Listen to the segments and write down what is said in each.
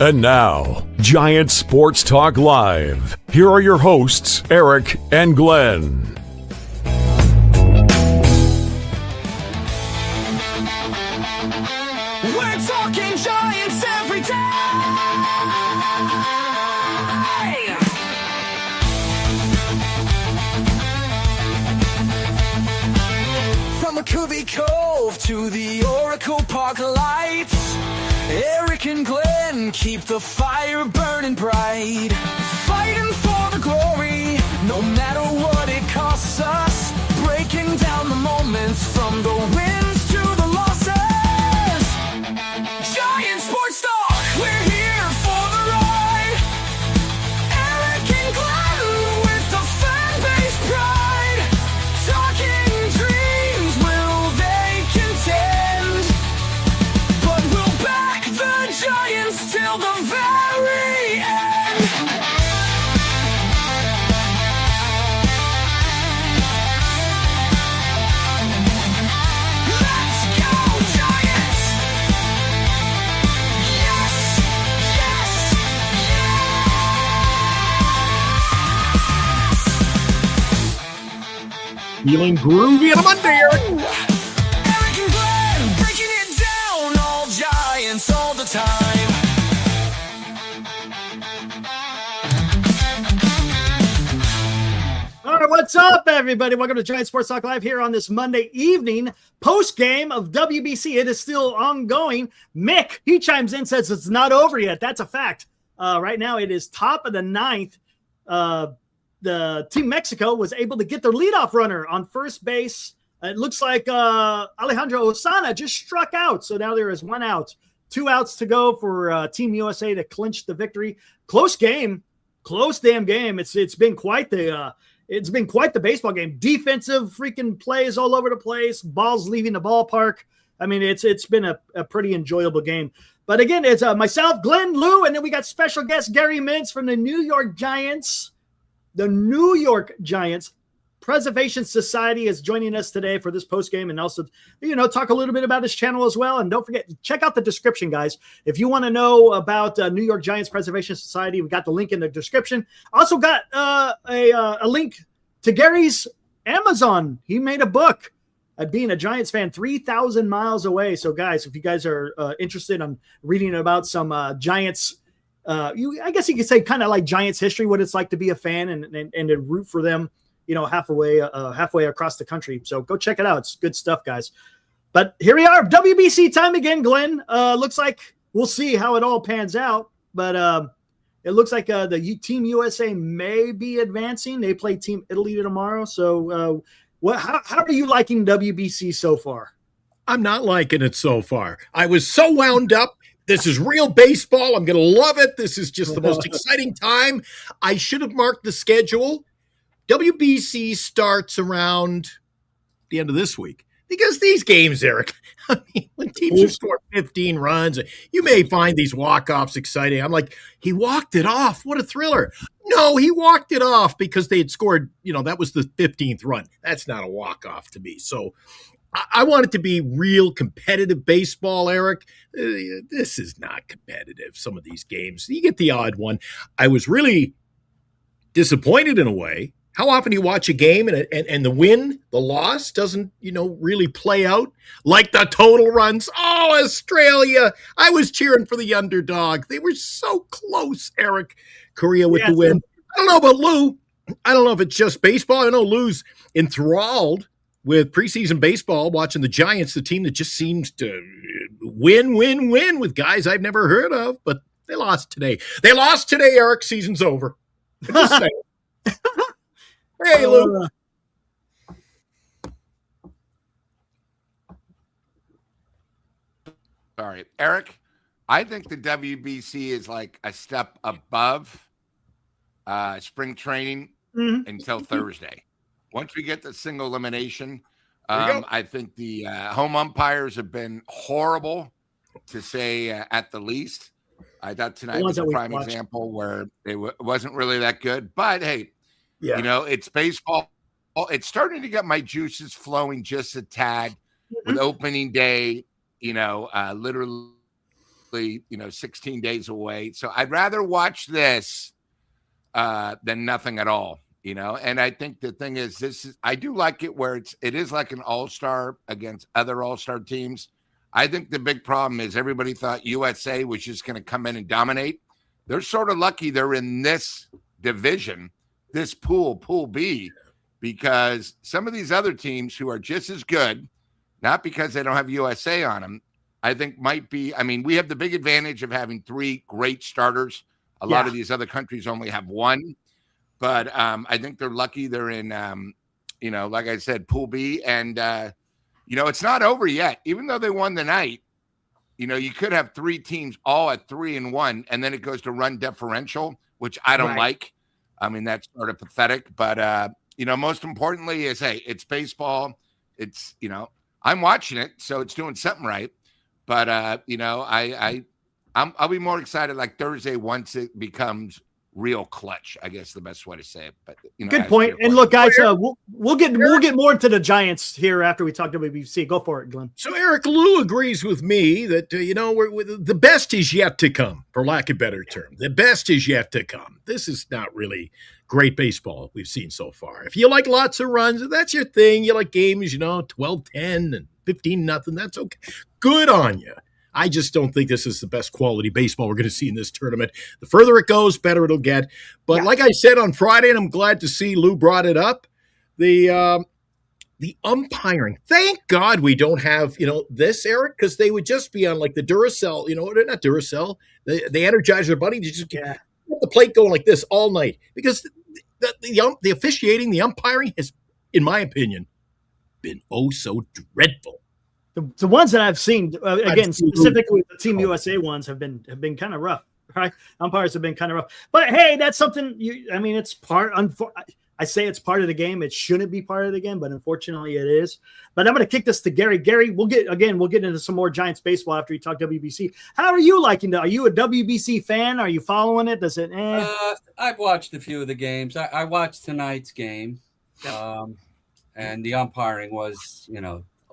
And now, Giants Sports Talk Live. Here are your hosts, Eric and Glenn. We're talking Giants every day. From McCovey Cove to the Oracle Park lights, Eric and Glenn keep the fire burning bright, fighting for the glory, no matter what it costs us, breaking down the moments from the wins to the losses. Giant Sports Talk, we're here for the ride. Eric and Glenn with the fan base pride, talking dreams, will they contend? But we'll back the Giants till the very end. Let's go, Giants! Yes, yes, yes! Feeling groovy on a Monday, Eric. Eric and Glenn breaking it down, all Giants all the time. All right, what's up, everybody? Welcome to Giant Sports Talk Live here on this Monday evening, post-game of WBC. It is still ongoing. Mick, he chimes in, says it's not over yet. That's a fact. Right now, it is top of the ninth. The Team Mexico was able to get their leadoff runner on first base. It looks like Alejandro Osana just struck out. So now there is one out. 2 outs to go for Team USA to clinch the victory. Close game. Close damn game. It's been quite the baseball game. Defensive freaking plays all over the place. Balls leaving the ballpark. I mean, it's been a pretty enjoyable game. But again, it's myself, Glenn, Lou, and then we got special guest Gary Mintz from the New York Giants. The New York Giants Preservation Society is joining us today for this post game, and also, talk a little bit about his channel as well. And don't forget, check out the description, guys. If you want to know about New York Giants Preservation Society, we got the link in the description. Also got a link to Gary's Amazon. He made a book at being a Giants fan 3,000 miles away. So, guys, if you guys are interested in reading about some Giants, I guess you could say kind of like Giants history, what it's like to be a fan and to root for them, halfway across the country. So go check it out. It's good stuff, guys. But here we are, WBC time again, Glenn. Looks like we'll see how it all pans out. But it looks like the Team USA may be advancing. They play Team Italy tomorrow. So how are you liking WBC so far? I'm not liking it so far. I was so wound up. This is real baseball. I'm going to love it. This is just the most exciting time. I should have marked the schedule. WBC starts around the end of this week because these games, Eric, I mean, when teams have scored 15 runs, you may find these walk-offs exciting. I'm like, he walked it off. What a thriller. No, he walked it off because they had scored, that was the 15th run. That's not a walk-off to me. So I want it to be real competitive baseball, Eric. This is not competitive, some of these games. You get the odd one. I was really disappointed in a way. How often do you watch a game and the win, the loss doesn't, really play out like the total runs? Oh, Australia. I was cheering for the underdog. They were so close, Eric. Korea with the win. I don't know about Lou. I don't know if it's just baseball. I know Lou's enthralled with preseason baseball, watching the Giants, the team that just seems to win with guys I've never heard of, but they lost today. Eric. Season's over. I'm just saying. Hey, Lou. Sorry, Eric. I think the WBC is like a step above spring training until Thursday. Once we get the single elimination, I think the home umpires have been horrible, to say at the least. I thought tonight was a prime example where it wasn't really that good. But, hey, it's baseball. It's starting to get my juices flowing just a tad with opening day, literally basically, 16 days away. So I'd rather watch this than nothing at all, And I think the thing is, I do like it where it is like an all-star against other all-star teams. I think the big problem is everybody thought USA was just going to come in and dominate. They're sort of lucky they're in this division, this Pool B, because some of these other teams who are just as good, not because they don't have USA on them, I think might be. I mean, we have the big advantage of having 3 great starters. A lot of these other countries only have 1. But I think they're lucky they're in, like I said, Pool B. And, it's not over yet. Even though they won the night, you could have 3 teams all at 3-1, and then it goes to run differential, which I don't like. I mean, that's sort of pathetic. But, most importantly is, hey, it's baseball. It's, I'm watching it, so it's doing something right. But, I'll be more excited like Thursday once it becomes real clutch, I guess the best way to say it. But good point. And look, guys, we'll get more into the Giants here after we talk WBC. Go for it, Glenn. So Eric, Lou agrees with me that the best is yet to come, for lack of a better term. The best is yet to come. This is not really great baseball we've seen so far. If you like lots of runs, that's your thing. You like games, 12-10 and 15-0. That's okay. Good on you. I just don't think this is the best quality baseball we're going to see in this tournament. The further it goes, better it'll get. But like I said on Friday, and I'm glad to see Lou brought it up, the umpiring. Thank God we don't have, this, Eric, because they would just be on like the Duracell, not Duracell, the Energizer Bunny. You just get the plate going like this all night. Because the officiating, the umpiring has, in my opinion, been oh so dreadful. The ones that I've seen, again, specifically the Team USA ones have been kind of rough, right? Umpires have been kind of rough. But hey, that's something. It's part. I say it's part of the game. It shouldn't be part of the game, but unfortunately, it is. But I'm going to kick this to Gary. Gary, we'll get into some more Giants baseball after you talk WBC. How are you liking that? Are you a WBC fan? Are you following it? Does it? I've watched a few of the games. I watched tonight's game, and the umpiring was,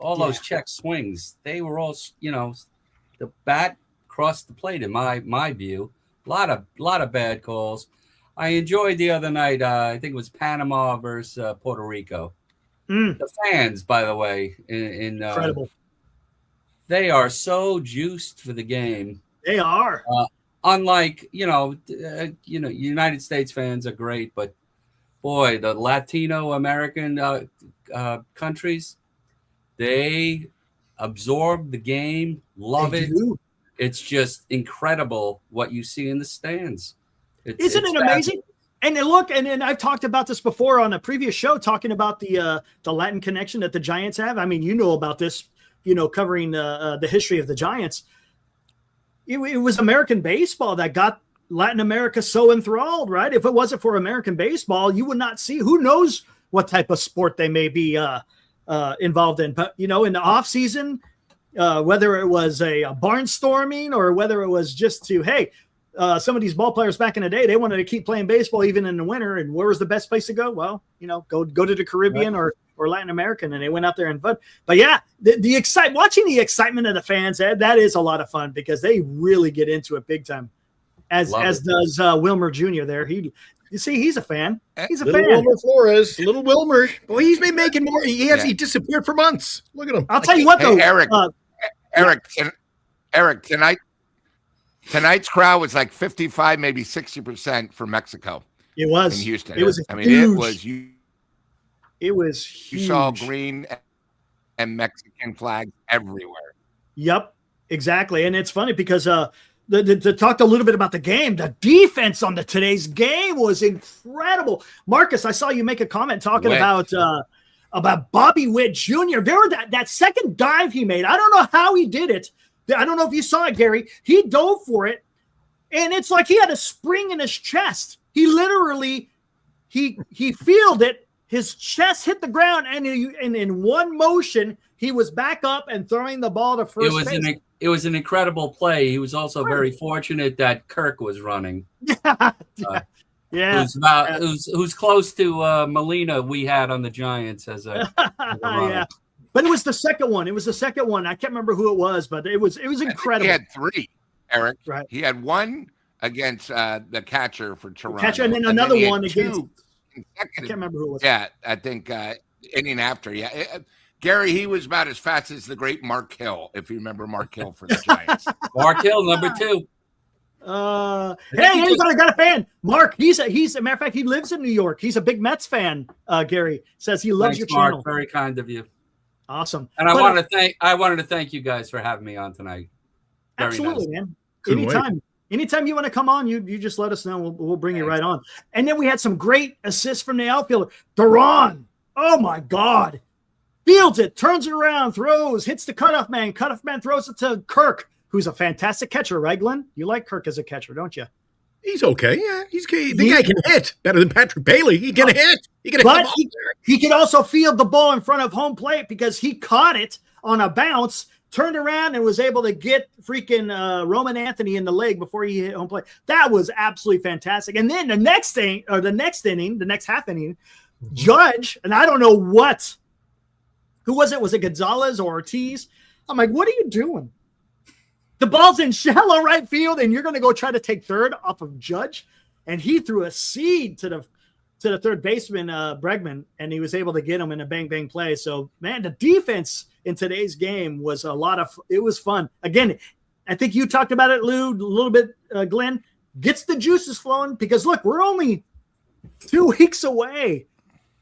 all those check swings, they were all, the bat crossed the plate in my view. A lot of bad calls. I enjoyed the other night. I think it was Panama versus Puerto Rico. The fans, by the way, incredible. They are so juiced for the game. They are. Unlike United States fans are great, but boy, the Latino American countries. They absorb the game, love it. It's just incredible what you see in the stands. Isn't it amazing? And look, and I've talked about this before on a previous show, talking about the Latin connection that the Giants have. I mean, about this, covering the history of the Giants. It was American baseball that got Latin America so enthralled, right? If it wasn't for American baseball, you would not see. Who knows what type of sport they may be involved in. But, in the off season, whether it was a barnstorming or whether it was just to, hey, some of these ball players back in the day, they wanted to keep playing baseball even in the winter. And where was the best place to go? Well, go to the Caribbean or Latin American. And they went out there and fun. But yeah, watching the excitement of the fans, Ed, that is a lot of fun because they really get into it big time. As does Wilmer Jr. there. You see, he's a fan. He's a little fan. Wilmer Flores, little Wilmer. Boy, he's been making more. He disappeared for months. Look at him. I'll tell you what, though. Eric, tonight's crowd was like 55, maybe 60% for Mexico. It was in Houston. It was. Huge. It was huge. You saw green and Mexican flags everywhere. Yep, exactly. And it's funny because to talk a little bit about the game, the defense on today's game was incredible. Marcus, I saw you make a comment talking about Bobby Witt Jr. There were that second dive he made. I don't know how he did it. I don't know if you saw it, Gary. He dove for it, and it's like he had a spring in his chest. He literally he fielded it. His chest hit the ground, and in one motion, he was back up and throwing the ball to first base. It was an incredible play. He was also very fortunate that Kirk was running. Yeah. Who's close to Molina we had on the Giants as a runner. Yeah. But it was the second one. I can't remember who it was, but it was incredible. He had three. Eric. Right. He had one against the catcher for Toronto. Catcher, and then another he had one against. two I consecutive. can't remember who it was. Yeah, I think inning after. Yeah, Gary, he was about as fast as the great Mark Hill, if you remember Mark Hill for the Giants. Mark Hill, number 2. Hey, got a fan. Mark, he's a matter of fact, he lives in New York. He's a big Mets fan. Gary says he loves Thanks, your channel. Mark. Very kind of you. Awesome. And I wanted to thank you guys for having me on tonight. Very absolutely, nice. man. Couldn't Anytime you want to come on, you just let us know. We'll bring you right on. And then we had some great assists from the outfielder. Duran. Oh my God. Fields it, turns it around, throws, hits the cutoff man. Cutoff man throws it to Kirk, who's a fantastic catcher, right, Glenn? You like Kirk as a catcher, don't you? He's okay. Yeah, he's okay. The guy can hit better than Patrick Bailey. He can hit. He can hit the But ball. he could also field the ball in front of home plate because he caught it on a bounce, turned around, and was able to get freaking Roman Anthony in the leg before he hit home plate. That was absolutely fantastic. And then the next half inning, Judge, and I don't know who was it? Was it Gonzalez or Ortiz? I'm like, what are you doing? The ball's in shallow right field, and you're going to go try to take third off of Judge. And he threw a seed to the third baseman, Bregman, and he was able to get him in a bang play. So, man, the defense in today's game was it was fun. Again, I think you talked about it, Lou, a little bit, Glenn. Gets the juices flowing because, look, we're only 2 weeks away,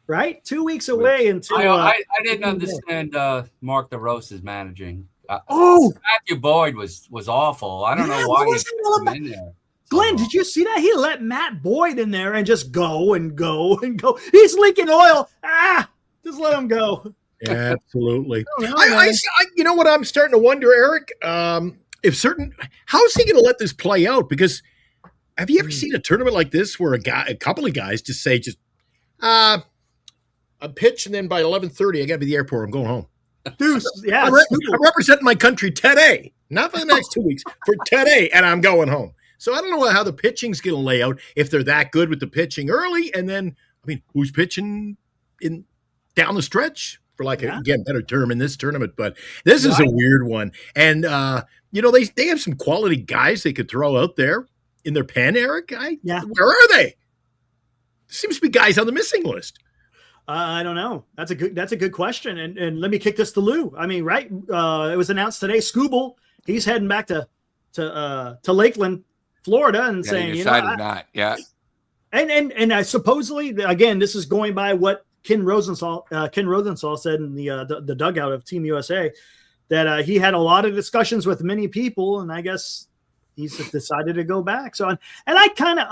right? 2 weeks away until I didn't understand Mark DeRosa's managing. Matthew Boyd was awful. I don't know why he put him in there. Glenn, did you see that? He let Matt Boyd in there and just go and go and go. He's leaking oil. Just let him go. Yeah, absolutely. I you know what I'm starting to wonder, Eric? How is he going to let this play out? Because have you ever seen a tournament like this where a couple of guys just say, a pitch, and then by 11:30, I got to be at the airport. I'm going home. Deuce, yeah, I'm representing my country today, not for the next 2 weeks, for today, and I'm going home. So I don't know how the pitching's going to lay out if they're that good with the pitching early, and then who's pitching in down the stretch for again, better term in this tournament, but this is a weird one. And they have some quality guys they could throw out there in their pen, Eric. Where are they? Seems to be guys on the missing list. I don't know. That's a good question. And let me kick this to Lou. I mean, right? It was announced today. Scooble, he's heading back to Lakeland, Florida, and saying, he decided not. Yeah. And I supposedly, again, this is going by what Ken Rosenthal said in the dugout of Team USA, that he had a lot of discussions with many people, and I guess he's decided to go back. So, and I kind of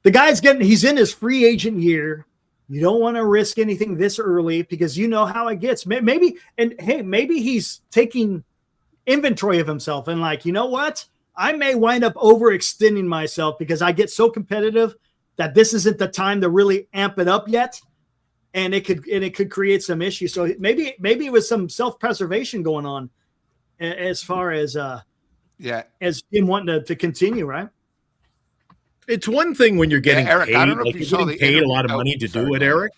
the guy's he's in his free agent year. You don't want to risk anything this early because you know how it gets. Maybe he's taking inventory of himself and you know what? I may wind up overextending myself because I get so competitive that this isn't the time to really amp it up yet. And it could create some issues. So maybe it was some self-preservation going on as far as as him wanting to continue, right? It's one thing when you're getting Eric, paid, I don't know if you saw paid a lot of money to do it, Eric.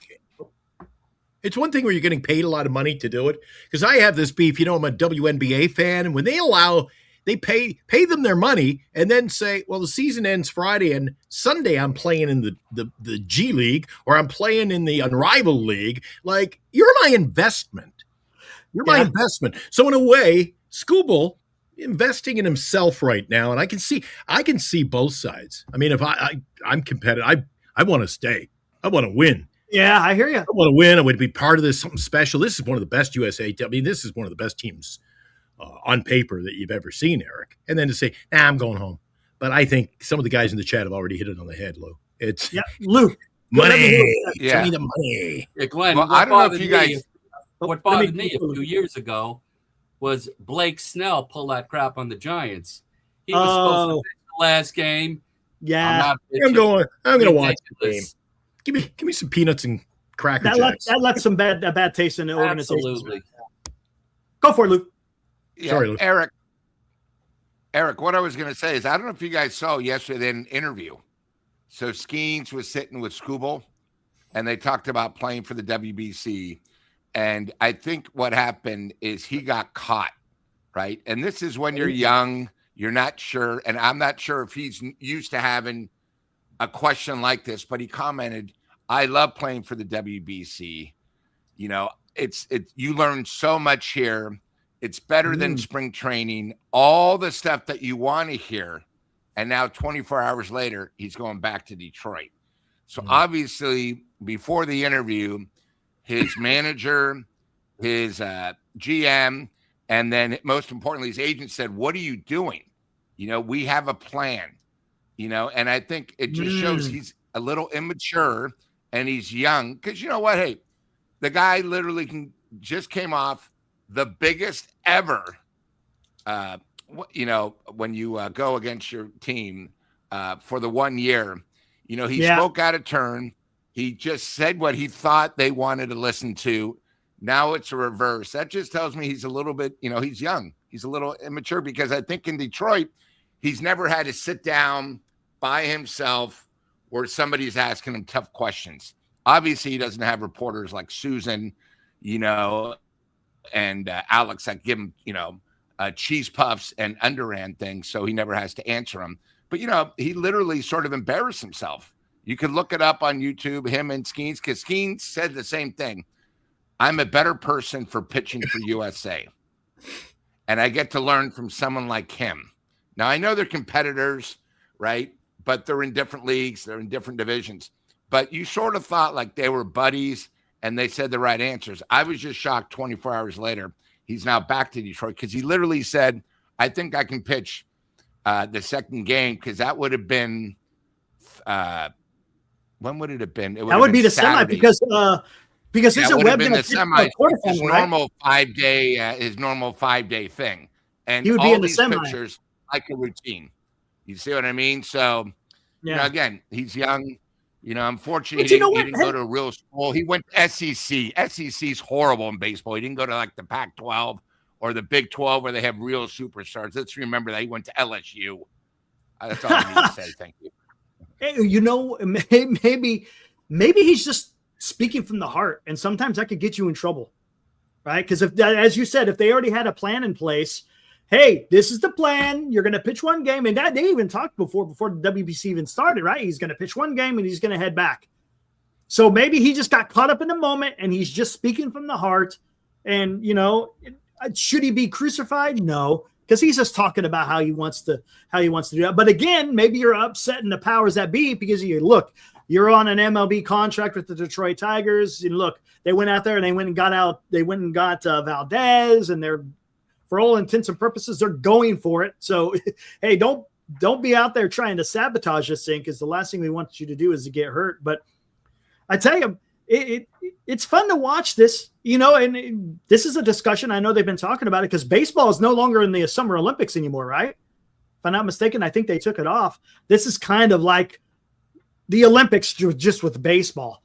It's one thing where you're getting paid a lot of money to do it. Because I have this beef, I'm a WNBA fan, and when they pay them their money and then say, well, the season ends Friday and Sunday I'm playing in the G League or I'm playing in the Unrivaled League. You're my investment. You're my investment. So in a way, Scooble investing in himself right now, and I can see both sides. I mean, if I'm competitive, I want to stay. I want to win. Yeah, I hear you. I want to win. I want to be part of this, something special. This is one of the best USA. This is one of the best teams on paper that you've ever seen, Eric. And then to say, I'm going home. But I think some of the guys in the chat have already hit it on the head, Lou. It's Lou. Money. Yeah. Give me the money. Yeah, Glenn, well, I don't know if you guys. What bothered me a few years ago was Blake Snell pull that crap on the Giants. He was supposed to pitch the last game. Yeah, I'm going to watch the game. Give me some peanuts and Cracker Jacks. That left some bad taste in the organization. Absolutely. Go for it, Luke. Yeah, sorry, Luke. Eric, what I was going to say is I don't know if you guys saw yesterday an interview. So Skenes was sitting with Scooble, and they talked about playing for the WBC. And I think what happened is he got caught right? And this is when you're young, you're not sure. And I'm not sure if he's used to having a question like this, but he commented, I love playing for the WBC. You know, you learn so much here. It's better than spring training, all the stuff that you want to hear. And now 24 hours later, he's going back to Detroit. So obviously, before the interview, his manager, his GM, and then most importantly, his agent said, what are you doing? You know, we have a plan, you know, and I think it just shows he's a little immature and he's young. Because you know what? Hey, the guy literally just came off the biggest ever, you know, when you go against your team for the 1 year, you know, he spoke out of turn. He just said what he thought they wanted to listen to. Now it's a reverse. That just tells me he's a little bit, you know, he's young. He's a little immature because I think in Detroit, he's never had to sit down by himself where somebody's asking him tough questions. Obviously, he doesn't have reporters like Susan, you know, and Alex that give him, you know, cheese puffs and underhand things, so he never has to answer them. But, you know, he literally sort of embarrassed himself. You could look it up on YouTube, him and Skenes, because Skenes said the same thing. I'm a better person for pitching for USA. And I get to learn from someone like him. Now, I know they're competitors, right? But they're in different leagues. They're in different divisions. But you sort of thought like they were buddies and they said the right answers. I was just shocked 24 hours later. He's now back to Detroit because he literally said, I think I can pitch the second game because that would have been when would it have been? It would that would be the Saturday. semi because Yeah, he's it a would have web been the semi. His right? normal 5-day, his normal 5-day thing, and He would be all in the these semi. pictures like a routine. You see what I mean? So, you know, again, he's young. You know, unfortunately, he didn't go to a real school. He went to SEC. SEC's horrible in baseball. He didn't go to like the Pac-12 or the Big 12 where they have real superstars. Let's remember that he went to LSU. That's all I need to say. Thank you. Hey, you know, maybe he's just speaking from the heart, and sometimes that could get you in trouble, right? Because if, as you said, if they already had a plan in place, hey, this is the plan. You're going to pitch one game, and that they even talked before the WBC even started, right? He's going to pitch one game and he's going to head back. So maybe he just got caught up in the moment, and he's just speaking from the heart. And you know, should he be crucified? No. Because he's just talking about how he wants to do that. But again, maybe you're upsetting the powers that be because you're on an MLB contract with the Detroit Tigers. And look, they went out there and they went and got Valdez, and they're, for all intents and purposes, they're going for it. So hey, don't be out there trying to sabotage this thing, because the last thing we want you to do is to get hurt. But I tell you, it's fun to watch this, you know, and this is a discussion. I know they've been talking about it because baseball is no longer in the Summer Olympics anymore, right? If I'm not mistaken, I think they took it off. This is kind of like the Olympics just with baseball.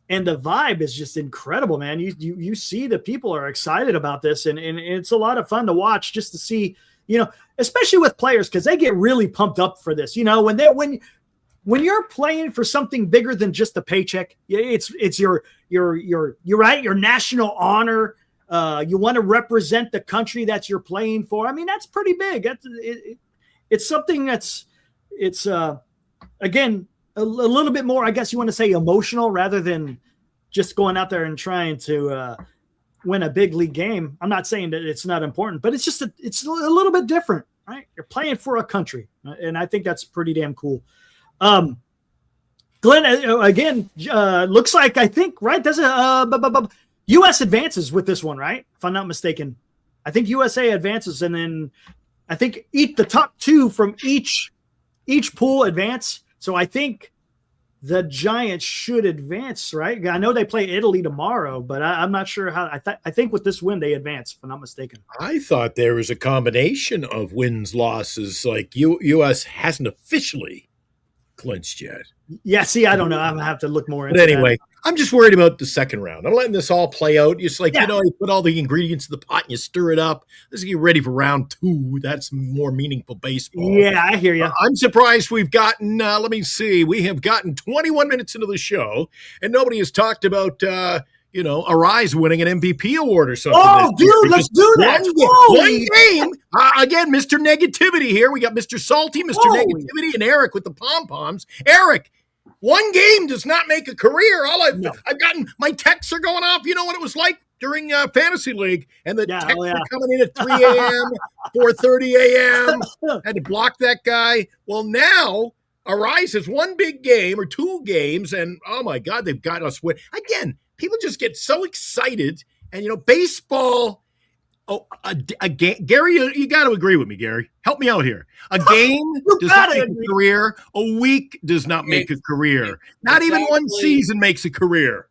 And the vibe is just incredible, man. You see the people are excited about this, and it's a lot of fun to watch just to see, you know, especially with players, because they get really pumped up for this. You know, when you're playing for something bigger than just a paycheck, it's your right, your national honor. You want to represent the country that you're playing for. I mean, that's pretty big. It's something it's again a little bit more, I guess you want to say, emotional rather than just going out there and trying to win a big league game. I'm not saying that it's not important, but it's a little bit different, right? You're playing for a country, and I think that's pretty damn cool. Glenn, again, looks like, I think, right, doesn't U.S. advances with this one, right? If I'm not mistaken. I think USA advances, and then I think the top two from each pool advance. So I think the Giants should advance, right? I know they play Italy tomorrow, but I'm not sure how. I think with this win, they advance, if I'm not mistaken. I thought there was a combination of wins, losses. Like U.S. hasn't officially clinched yet. Yeah, see, I don't know. I'm going to have to look more into But anyway, that. I'm just worried about the second round. I'm letting this all play out. It's like, Yeah. you know, you put all the ingredients in the pot and you stir it up. Let's get ready for round two. That's more meaningful baseball. Yeah, I hear you. I'm surprised we've gotten, let me see, we have gotten 21 minutes into the show, and nobody has talked about, Arise winning an MVP award or something. Oh, dude, let's do that. One game. Again, Mr. Negativity here. We got Mr. Salty, Mr. Negativity, and Eric with the pom-poms. Eric, one game does not make a career. I've gotten, my texts are going off. You know what it was like during Fantasy League, and the texts were coming in at 3 a.m., 4:30 a.m. Had to block that guy. Well, now Arise has one big game or two games, and oh my God, they've got us win. Again, people just get so excited, and baseball. Gary, you got to agree with me, Gary. Help me out here. A game does not make a career. A week does not make a career. Not even one season makes a career.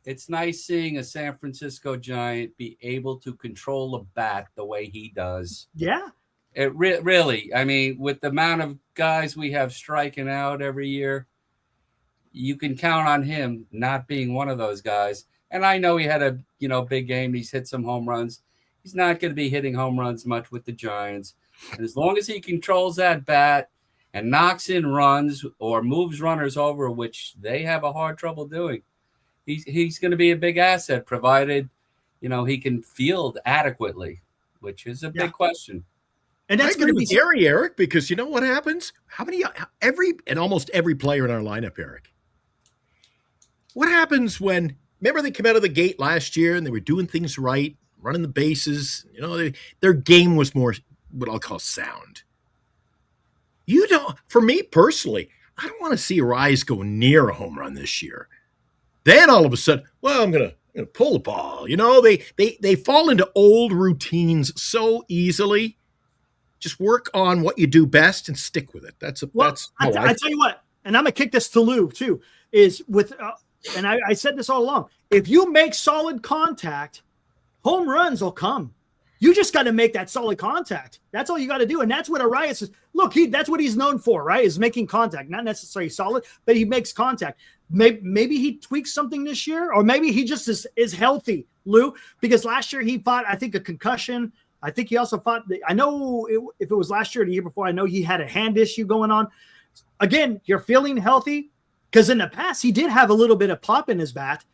It's nice seeing a San Francisco Giant be able to control a bat the way he does. Yeah. It really, I mean, with the amount of guys we have striking out every year, you can count on him not being one of those guys. And I know he had a big game. He's hit some home runs. He's not going to be hitting home runs much with the Giants. And as long as he controls that bat and knocks in runs or moves runners over, which they have a hard trouble doing, he's going to be a big asset, provided he can field adequately, which is a big question. And that's going to be Gary, Eric, because you know what happens? Almost every player in our lineup, Eric. What happens when? Remember they came out of the gate last year and they were doing things right, running the bases. Their game was more what I'll call sound. For me personally, I don't want to see Rise go near a home run this year. Then all of a sudden, I'm gonna pull the ball. They fall into old routines so easily. Just work on what you do best and stick with it. I tell you what, and I'm gonna kick this to Lou too. Is with, and I said this all along. If you make solid contact, home runs will come. You just got to make that solid contact. That's all you got to do. And that's what Arias is. Look, that's what he's known for, right? Is making contact. Not necessarily solid, but he makes contact. Maybe he tweaks something this year, or maybe he just is healthy, Lou, because last year he fought, I think, a concussion. I think he also fought, if it was last year or the year before, I know he had a hand issue going on. Again, you're feeling healthy, because in the past he did have a little bit of pop in his bat.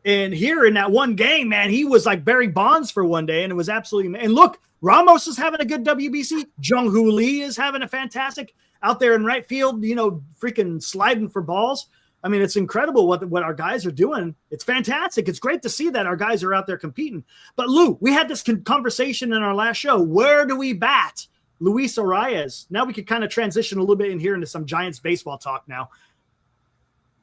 And here in that one game, man, he was like Barry Bonds for one day, and it was absolutely. And look, Ramos is having a good WBC. Jung-Hoo Lee is having a fantastic out there in right field, freaking sliding for balls. I mean, it's incredible what our guys are doing. It's fantastic. It's great to see that our guys are out there competing. But Lou, we had this conversation in our last show. Where do we bat Luis Arias? Now we could kind of transition a little bit in here into some Giants baseball talk now.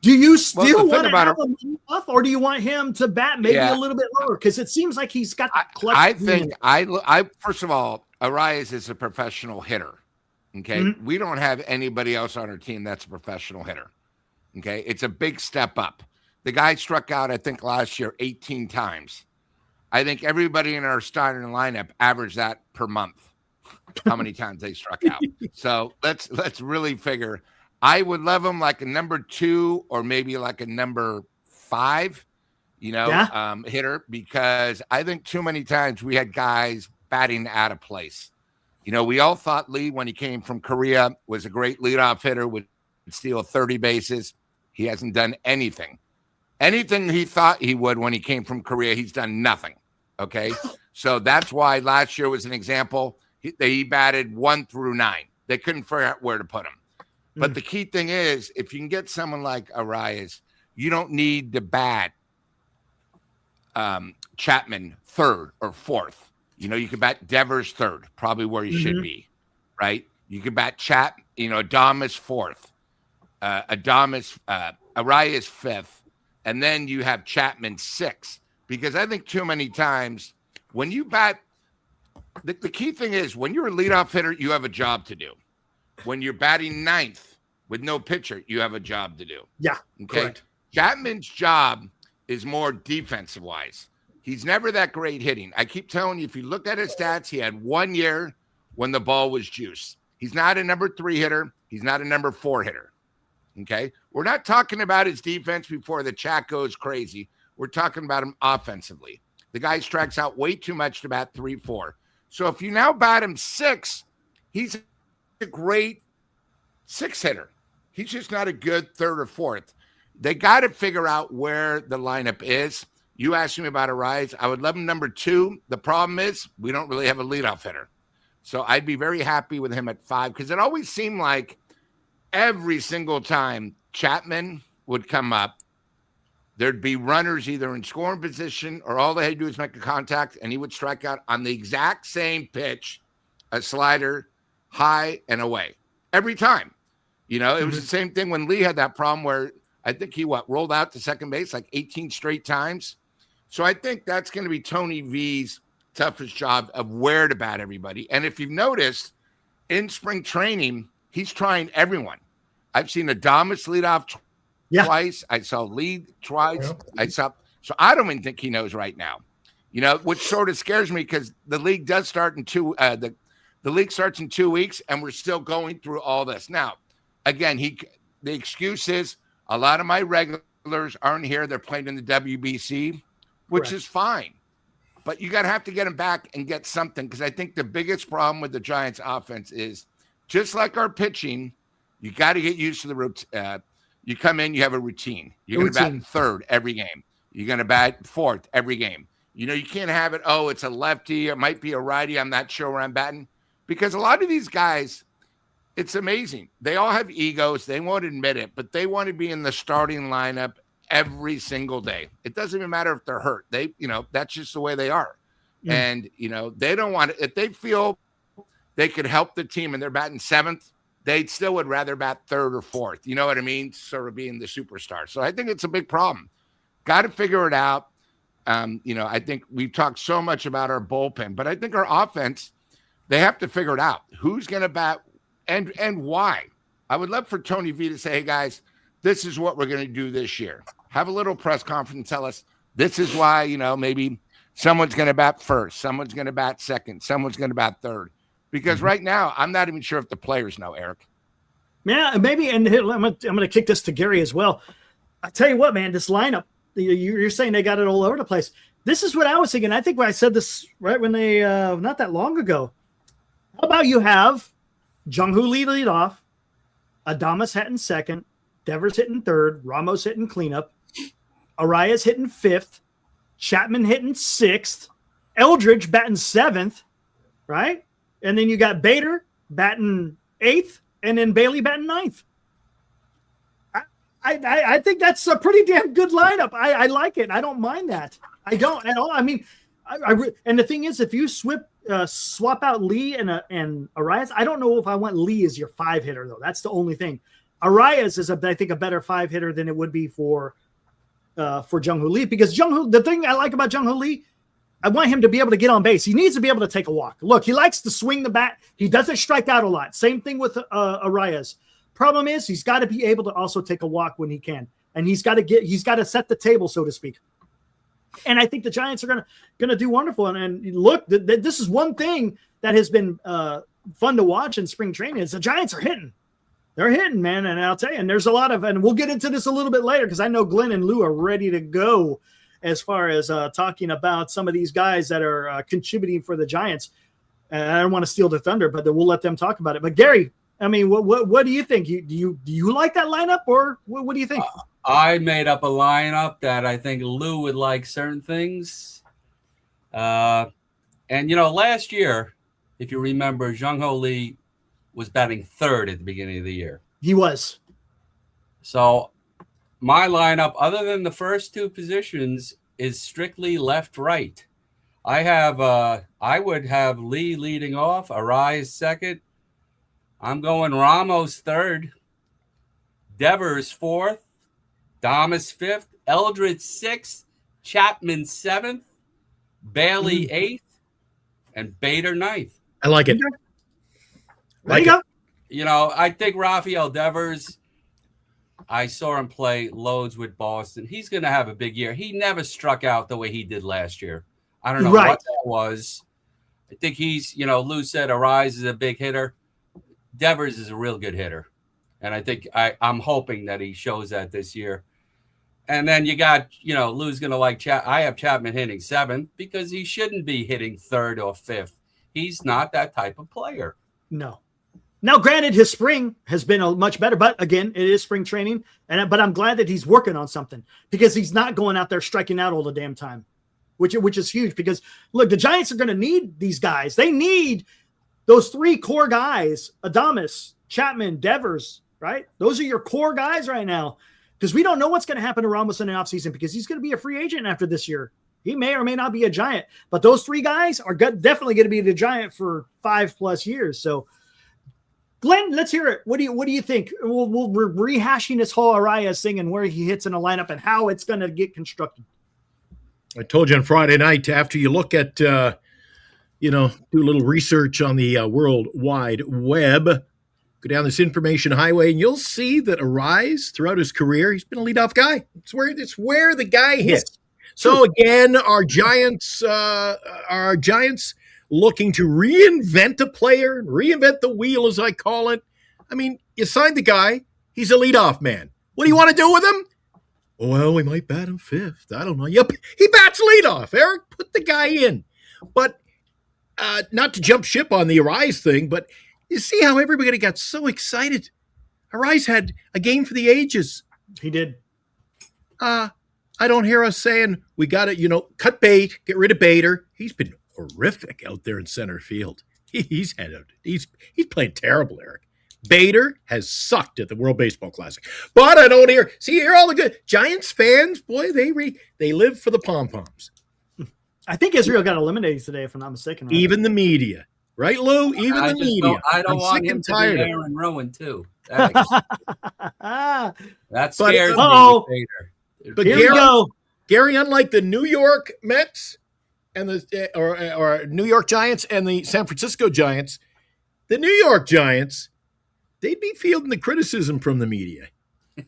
Do you still want to have him off, or do you want him to bat maybe a little bit lower? Because it seems like he's got the clutch. I first of all, Arias is a professional hitter. Okay. Mm-hmm. We don't have anybody else on our team that's a professional hitter. Okay. It's a big step up. The guy struck out, I think, last year 18 times. I think everybody in our starting lineup averaged that per month, how many times they struck out. So let's really figure. I would love him like a number 2 or maybe like a number 5, hitter, because I think too many times we had guys batting out of place. We all thought Lee, when he came from Korea, was a great leadoff hitter, would steal 30 bases. He hasn't done anything. Anything he thought he would when he came from Korea, he's done nothing. Okay. So that's why last year was an example. He batted 1 through 9. They couldn't figure out where to put him. But the key thing is, if you can get someone like Arias, you don't need to bat Chapman 3rd or 4th. You can bat Devers 3rd, probably where you should be, right? You can bat Adames 4th, Arias 5th, and then you have Chapman 6th. Because I think too many times when you bat, the key thing is when you're a leadoff hitter, you have a job to do. When you're batting 9th with no pitcher, you have a job to do. Yeah. Okay. Correct. Chapman's job is more defensive wise. He's never that great hitting. I keep telling you, if you look at his stats, he had 1 year when the ball was juice. He's not a number 3 hitter. He's not a number 4 hitter. Okay. We're not talking about his defense before the chat goes crazy. We're talking about him offensively. The guy strikes out way too much to bat 3-4. So if you now bat him 6, he's a great 6 hitter. He's just not a good 3rd or 4th. They got to figure out where the lineup is. You asked me about Arias. I would love him number 2. The problem is we don't really have a leadoff hitter. So I'd be very happy with him at 5 because it always seemed like every single time Chapman would come up, there'd be runners either in scoring position or all they had to do is make a contact, and he would strike out on the exact same pitch, a slider, high and away. Every time. It was the same thing when Lee had that problem where I think he rolled out to second base like 18 straight times. So I think that's going to be Tony V's toughest job of where to bat everybody. And if you've noticed, in spring training, he's trying everyone. I've seen Adames lead off twice. I saw Lee twice. So I don't even think he knows right now. Which sort of scares me because the league does start in the league starts in 2 weeks, and we're still going through all this. Now, again, the excuse is a lot of my regulars aren't here. They're playing in the WBC, which is fine. But you have to get them back and get something because I think the biggest problem with the Giants offense is just like our pitching, you got to get used to the routine. You come in, you have a routine. You're going to bat third every game. You're going to bat fourth every game. You can't have it, it's a lefty. It might be a righty. I'm not sure where I'm batting. Because a lot of these guys, it's amazing. They all have egos. They won't admit it, but they want to be in the starting lineup every single day. It doesn't even matter if they're hurt. That's just the way they are. And, they don't want it. If they feel they could help the team and they're batting 7th, they still would rather bat 3rd or 4th. You know what I mean? Sort of being the superstar. So I think it's a big problem. Got to figure it out. I think we've talked so much about our bullpen, but I think our offense, they have to figure it out. Who's going to bat and why? I would love for Tony V to say, hey, guys, this is what we're going to do this year. Have a little press conference and tell us this is why, maybe someone's going to bat first, someone's going to bat second, someone's going to bat third. Because right now, I'm not even sure if the players know, Eric. Yeah, maybe. And I'm going to kick this to Gary as well. I tell you what, man, this lineup, you're saying they got it all over the place. This is what I was thinking. I think when I said this right when they, not that long ago. How about you have Jung-Hoo Lee lead off, Adames hitting second, Devers hitting third, Ramos hitting cleanup, Arias hitting 5th, Chapman hitting 6th, Eldridge batting 7th, right? And then you got Bader batting 8th, and then Bailey batting 9th. I think that's a pretty damn good lineup. I like it. I don't mind that. I don't at all. I mean, and the thing is, if you swap out Lee and Arias, I don't know if I want Lee as your 5 hitter though. That's the only thing. Arias is I think a better 5 hitter than it would be for Jung-Hoo Lee, because the thing I like about Jung-Hoo Lee, I want him to be able to get on base. He needs to be able to take a walk. Look, he likes to swing the bat. He doesn't strike out a lot. Same thing with Arias. Problem is, he's got to be able to also take a walk when he can, and he's got to set the table, so to speak. And I think the Giants are gonna do wonderful. And look, this is one thing that has been fun to watch in spring training is the Giants are hitting. They're hitting, man. And I'll tell you, and there's a lot of, and we'll get into this a little bit later because I know Glenn and Lou are ready to go as far as talking about some of these guys that are contributing for the Giants. And I don't want to steal the thunder, but we'll let them talk about it. But Gary, I mean, what do you think? Do you like that lineup, or what do you think? I made up a lineup that I think Lou would like certain things. And last year, if you remember, Jung-Hoo Lee was batting 3rd at the beginning of the year. He was. So my lineup, other than the first 2 positions, is strictly left-right. I would have Lee leading off, Arias 2nd. I'm going Ramos 3rd, Devers 4th, Adames 5th, Eldridge 6th, Chapman 7th, Bailey 8th, and Bader 9th. I like it. There you go. I think Rafael Devers, I saw him play loads with Boston. He's going to have a big year. He never struck out the way he did last year. I don't know what that was. I think he's, Lou said Arias is a big hitter. Devers is a real good hitter. And I think I'm hoping that he shows that this year. And then you got, Lou's going to like I have Chapman hitting 7th because he shouldn't be hitting 3rd or 5th. He's not that type of player. No. Now, granted, his spring has been much better, but again, it is spring training. But I'm glad that he's working on something because he's not going out there striking out all the damn time, which is huge. Because look, the Giants are going to need these guys. They need those 3 core guys: Adames, Chapman, Devers. Right? Those are your core guys right now. Because we don't know what's going to happen to Ramos in the offseason because he's going to be a free agent after this year. He may or may not be a Giant, but those 3 guys are definitely going to be the Giant for 5+ years. So, Glenn, let's hear it. What do you think? We're rehashing this whole Arias thing and where he hits in a lineup and how it's going to get constructed. I told you on Friday night, after you look at, do a little research on the World Wide Web, go down this information highway, and you'll see that Arias, throughout his career, he's been a leadoff guy. It's where the guy hits. So again, our Giants looking to reinvent a player, reinvent the wheel, as I call it. I mean, you signed the guy. He's a leadoff man. What do you want to do with him? Well, we might bat him 5th. I don't know. Yep, he bats leadoff. Eric, put the guy in. But not to jump ship on the Arias thing, but you see how everybody got so excited. Arias had a game for the ages. He did. I don't hear us saying we got to, cut bait, get rid of Bader. He's been horrific out there in center field. He's playing terrible, Eric. Bader has sucked at the World Baseball Classic. But I don't hear all the good Giants fans, boy, they live for the pom-poms. I think Israel got eliminated today, if I'm not mistaken. Right? Even the media. Right, Lou? Even the media. I don't want him to be Aaron Rowan, too. That scares me. But Gary, unlike the New York Mets and the or New York Giants and the San Francisco Giants, the New York Giants, they'd be fielding the criticism from the media.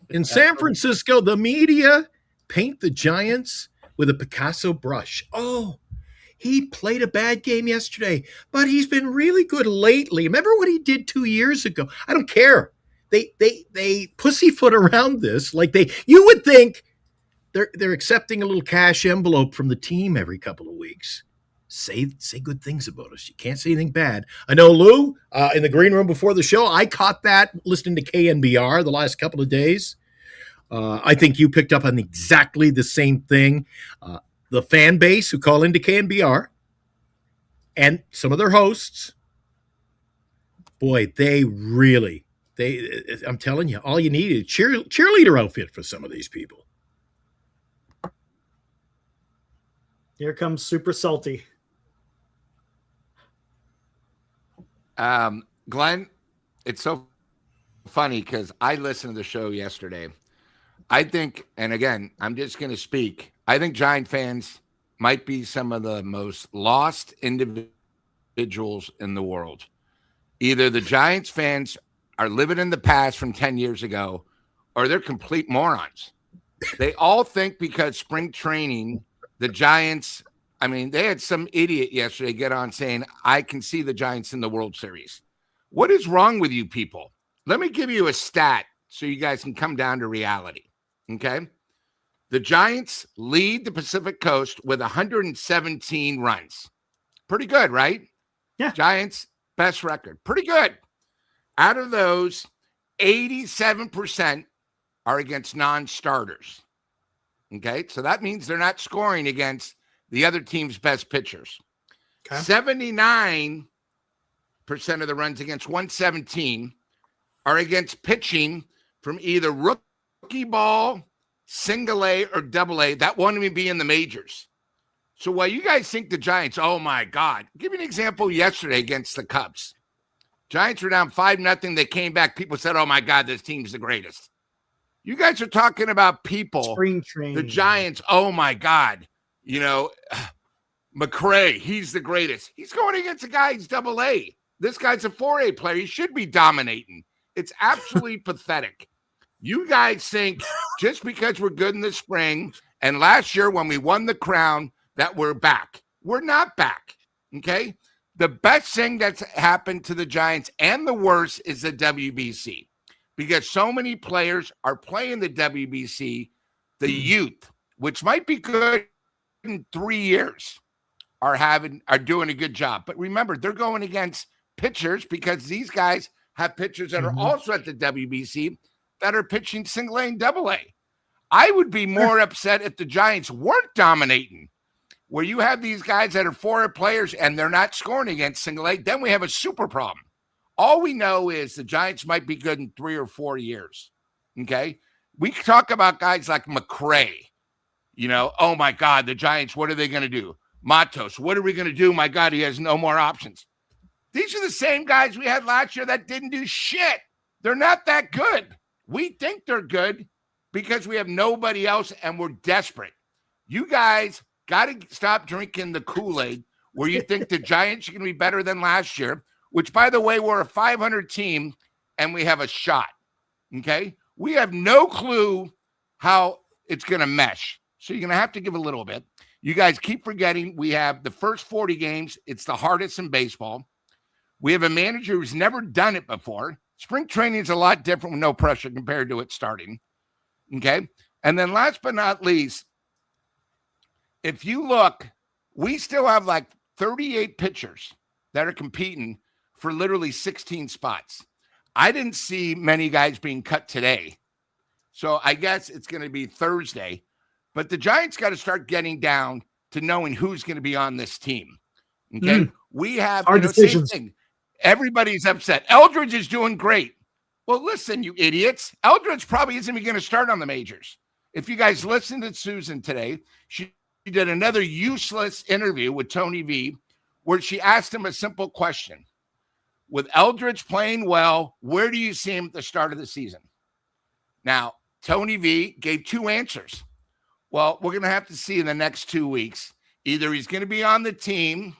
In San Francisco, the media paint the Giants with a Picasso brush. Oh, he played a bad game yesterday, but he's been really good lately. Remember what he did 2 years ago? I don't care. They pussyfoot around this like you would think they're accepting a little cash envelope from the team every couple of weeks. Say good things about us. You can't say anything bad. I know, Lou, in the green room before the show, I caught that listening to KNBR the last couple of days. I think you picked up on exactly the same thing. The fan base who call into KNBR and some of their hosts, boy, I'm telling you, all you need is cheerleader outfit for some of these people. Here comes Super Salty. Glenn, it's so funny because I listened to the show yesterday. I think, and again, I'm just going to speak. I think Giant fans might be some of the most lost individuals in the world. Either the Giants fans are living in the past from 10 years ago, or they're complete morons. They all think because spring training, the Giants, I mean, they had some idiot yesterday get on saying, I can see the Giants in the World Series. What is wrong with you people? Let me give you a stat so you guys can come down to reality. Okay. The Giants lead the Pacific Coast with 117 runs. Pretty good, right? Yeah. Giants, best record. Pretty good. Out of those, 87% are against non-starters. Okay. So that means they're not scoring against the other team's best pitchers. Okay. 79% of the runs against 117 are against pitching from either rookie ball, single A, or double A. That won't even be in the majors. So while you guys think the Giants, oh my God, give me an example yesterday against the Cubs. Giants were down 5-0. They came back. People said, oh my God, this team's the greatest. You guys are talking about people, spring training. The Giants, oh my God, McRae, he's the greatest. He's going against a guy who's double A. This guy's a 4A player. He should be dominating. It's absolutely pathetic. You guys think just because we're good in the spring and last year when we won the crown that we're back. We're not back, okay? The best thing that's happened to the Giants and the worst is the WBC because so many players are playing the WBC, the youth, which might be good in 3 years, are doing a good job. But remember, they're going against pitchers because these guys have pitchers that are also at the WBC that are pitching single A and double A. I would be more upset if the Giants weren't dominating, where you have these guys that are forward players and they're not scoring against single A. Then we have a super problem. All we know is the Giants might be good in 3 or 4 years. Okay. We talk about guys like McRae, oh my God, the Giants, what are they going to do? Matos, what are we going to do? My God, he has no more options. These are the same guys we had last year that didn't do shit. They're not that good. We think they're good because we have nobody else and we're desperate. You guys got to stop drinking the Kool-Aid where you think the Giants are going to be better than last year, which, by the way, we're a 500 team and we have a shot. Okay? We have no clue how it's going to mesh. So you're going to have to give a little bit. You guys keep forgetting we have the first 40 games. It's the hardest in baseball. We have a manager who's never done it before. Spring training is a lot different with no pressure compared to it starting. Okay? And then last but not least, if you look, we still have like 38 pitchers that are competing for literally 16 spots. I didn't see many guys being cut today. So I guess it's going to be Thursday. But the Giants got to start getting down to knowing who's going to be on this team. Okay? We have our decisions. Same thing. Everybody's upset. Eldridge is doing great. Well, listen, you idiots. Eldridge probably isn't even going to start on the majors. If you guys listened to Susan today, she did another useless interview with Tony V where she asked him a simple question. With Eldridge playing well, where do you see him at the start of the season? Now, Tony V gave 2 answers. Well, we're going to have to see in the next 2 weeks. Either he's going to be on the team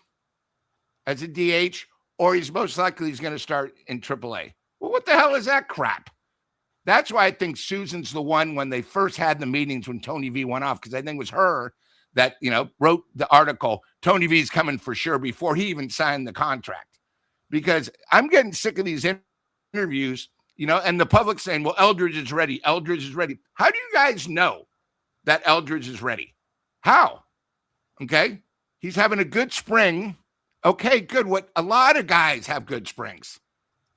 as a DH, or he's most likely he's going to start in AAA. Well, what the hell is that crap? That's why I think Susan's the one when they first had the meetings when Tony V went off, because I think it was her that, wrote the article, Tony V's coming for sure, before he even signed the contract. Because I'm getting sick of these interviews, and the public saying, well, Eldridge is ready. Eldridge is ready. How do you guys know that Eldridge is ready? How? Okay. He's having a good spring. Okay, good. What a lot of guys have good springs.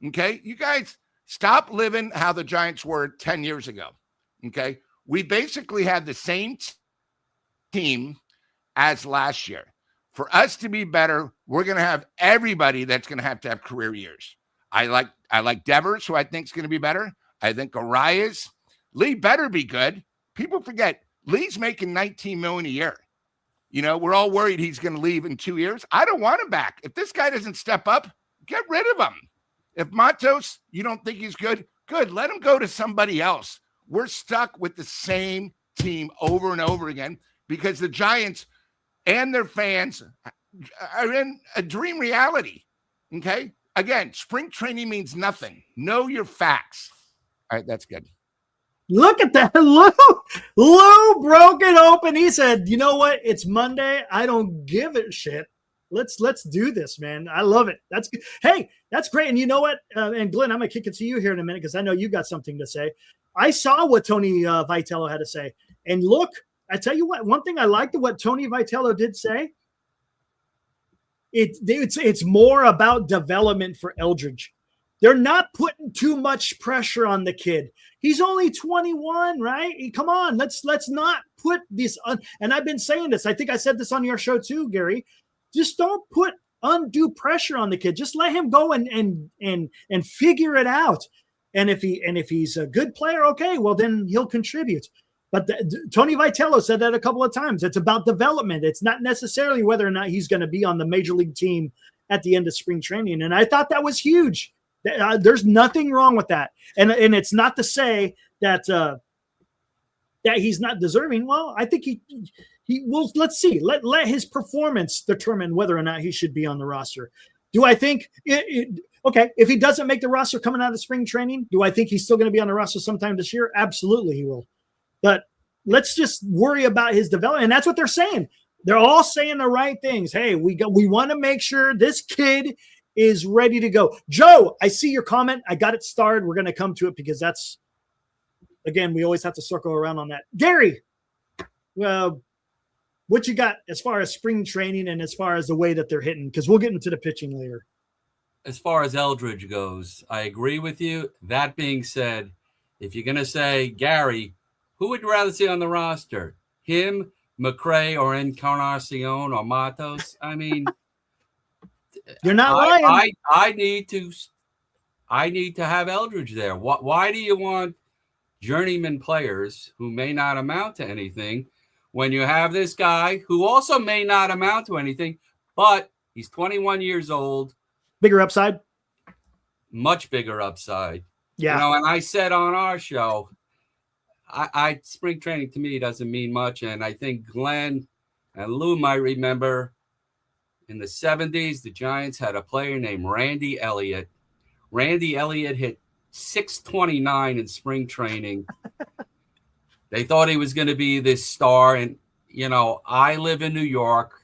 Okay. You guys stop living how the Giants were 10 years ago. Okay. We basically had the same team as last year. For us to be better, we're going to have everybody that's going to have career years. I like Devers, who I think is going to be better. I think Arias. Lee better be good. People forget Lee's making $19 million a year. We're all worried he's going to leave in 2 years. I don't want him back. If this guy doesn't step up, get rid of him. If Matos, you don't think he's good, let him go to somebody else. We're stuck with the same team over and over again because the Giants and their fans are in a dream reality. Okay? Again, spring training means nothing. Know your facts. All right, that's good. Look at that. Lou broke it open. He said, you know what? It's Monday. I don't give a shit. Let's do this, man. I love it. That's good. Hey, that's great. And you know what? And Glenn, I'm going to kick it to you here in a minute because I know you got something to say. I saw what Tony Vitello had to say. And look, I tell you what, one thing I liked what Tony Vitello did say, it's more about development for Eldridge. They're not putting too much pressure on the kid. He's only 21, right? Come on, let's not put this on. And I've been saying this. I think I said this on your show too, Gary. Just don't put undue pressure on the kid. Just let him go and figure it out. And if he's a good player, okay, well then he'll contribute. But Tony Vitello said that a couple of times. It's about development. It's not necessarily whether or not he's going to be on the major league team at the end of spring training. And I thought that was huge. There's nothing wrong with that. And it's not to say that that he's not deserving. Well, I think he will. Let's see. Let his performance determine whether or not he should be on the roster. Do I think okay, if he doesn't make the roster coming out of spring training, do I think he's still going to be on the roster sometime this year? Absolutely he will. But let's just worry about his development. And that's what they're saying. They're all saying the right things. Hey, we want to make sure this kid is ready to go. Joe, I see your comment. I got it started. We're going to come to it because that's, again, we always have to circle around on that. Gary, well, what you got as far as spring training and as far as the way that they're hitting? Because we'll get into the pitching later. as far as Eldridge goes, I agree with you. That being said, if you're going to say, Gary, who would you rather see on the roster? Him, McRae, or Encarnacion, or Matos? I mean, You're not lying. I need to have Eldridge there. Why do you want journeyman players who may not amount to anything when you have this guy who also may not amount to anything, but he's 21 years old. Bigger upside. Much bigger upside. Yeah. You know, and I said on our show, I spring training to me doesn't mean much. And I think Glenn and Lou might remember in the 70s, the Giants had a player named Randy Elliott. Randy Elliott hit 629 in spring training. They thought he was going to be this star. And, you know, I live in New York.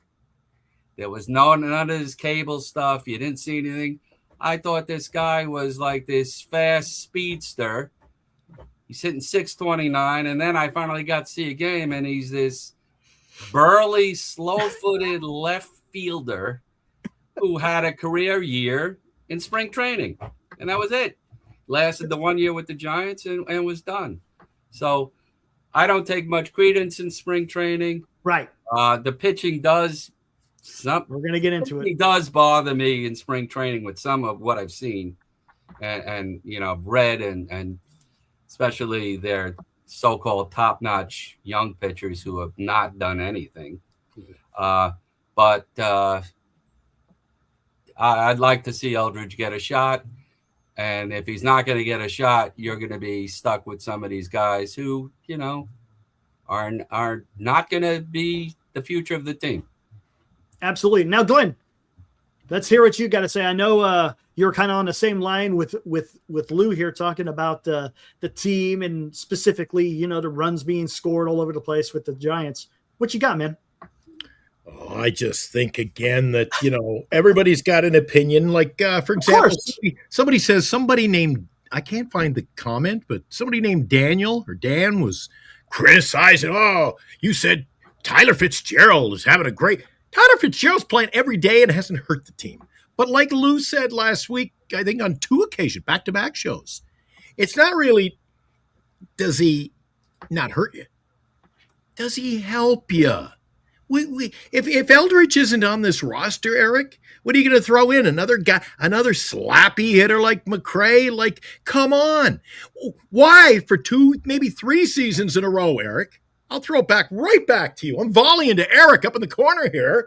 There was none of this cable stuff. You didn't see anything. I thought this guy was like this fast speedster. He's hitting 629. And then I finally got to see a game, and he's this burly, slow-footed left fielder who had a career year in spring training. And that was it. Lasted the 1 year with the Giants and was done. So I don't take much credence in spring training. Right. The pitching does We're going to get into it. It does bother me in spring training with some of what I've seen and you know, read and especially their so-called top-notch young pitchers who have not done anything. But I'd like to see Eldridge get a shot. And if he's not going to get a shot, you're going to be stuck with some of these guys who, you know, are not going to be the future of the team. Absolutely. Now, Glenn, let's hear what you got to say. I know you're kind of on the same line with Lou here, talking about the team and specifically, you know, the runs being scored all over the place with the Giants. What you got, man? Oh, I just think again that, you know, everybody's got an opinion. Like, for example, somebody says somebody named, I can't find the comment, but somebody named Daniel or Dan was criticizing. Oh, you said Tyler Fitzgerald is having a great. Tyler Fitzgerald's playing every day and hasn't hurt the team. But like Lou said last week, I think on 2 occasions, back-to-back shows, it's not really, does he not hurt you? Does he help you? If Eldridge isn't on this roster, Eric, what are you going to throw in? Another guy, another slappy hitter like McRae? Like, come on. Why for 2, maybe 3 seasons in a row, Eric? I'll throw it right back to you. I'm volleying to Eric up in the corner here.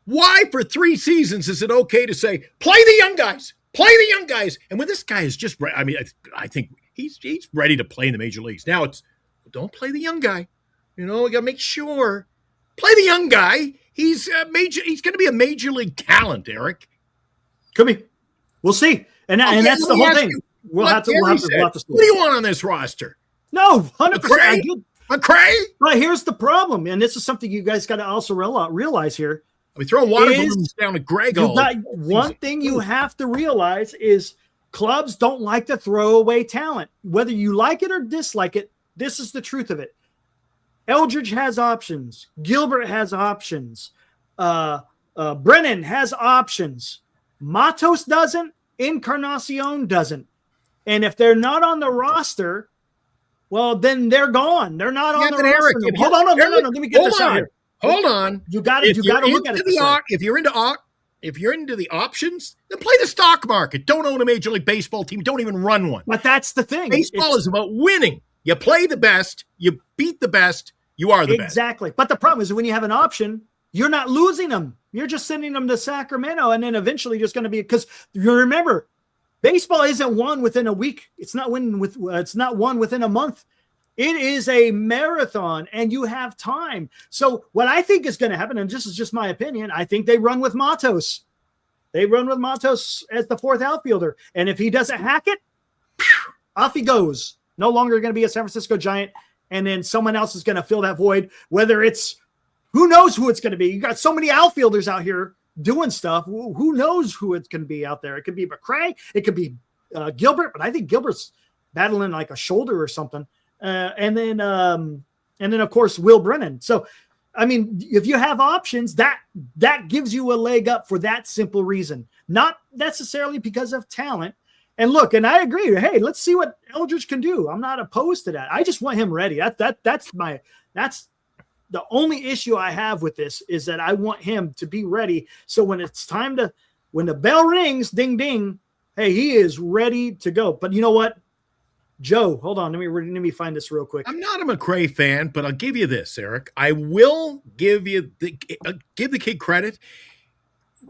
Why for 3 seasons is it okay to say, play the young guys, play the young guys? And when this guy is just, I mean, I think he's ready to play in the major leagues. Now it's, don't play the young guy. You know, we got to make sure. Play the young guy. He's He's going to be a major league talent, Eric. Could be. We'll see. And that's the whole thing. We'll have to see. What do you want on this roster? No, 100%. McRae? But here's the problem, and this is something you guys got to also realize here. We throw water balloons down to Greg. One thing you have to realize is clubs don't like to throw away talent. Whether you like it or dislike it, this is the truth of it. Eldridge has options. Gilbert has options. Brennan has options. Matos doesn't. Encarnacion doesn't. And if they're not on the roster, well, then they're gone. They're not on the roster. Hold on, no. Let me get this out here. Hold on. You got to look at it. If you're into the options, then play the stock market. Don't own a Major League Baseball team. Don't even run one. But that's the thing. Baseball is about winning. You play the best. You beat the best. You are the best. Exactly. But the problem is when you have an option, you're not losing them. You're just sending them to Sacramento, and then eventually there's going to be, because you remember, baseball isn't won within a week. It's not won within a month. It is a marathon, and you have time. So what I think is going to happen, and this is just my opinion, I think they run with Matos. They run with Matos as the 4th outfielder. And if he doesn't hack it, off he goes. No longer going to be a San Francisco Giant. And then someone else is going to fill that void, whether it's, who knows who it's going to be. You got so many outfielders out here doing stuff. Who knows who it's going to be out there? It could be McRae. It could be Gilbert, but I think Gilbert's battling like a shoulder or something. And then of course, Will Brennan. So I mean, if you have options, that gives you a leg up for that simple reason, not necessarily because of talent. And look, and I agree. Hey, let's see what Eldridge can do. I'm not opposed to that. I just want him ready. That's the only issue I have with this, is that I want him to be ready. So when it's time when the bell rings, ding, ding, hey, he is ready to go. But you know what? Joe, hold on. Let me find this real quick. I'm not a McRae fan, but I'll give you this, Eric. I will give the kid credit.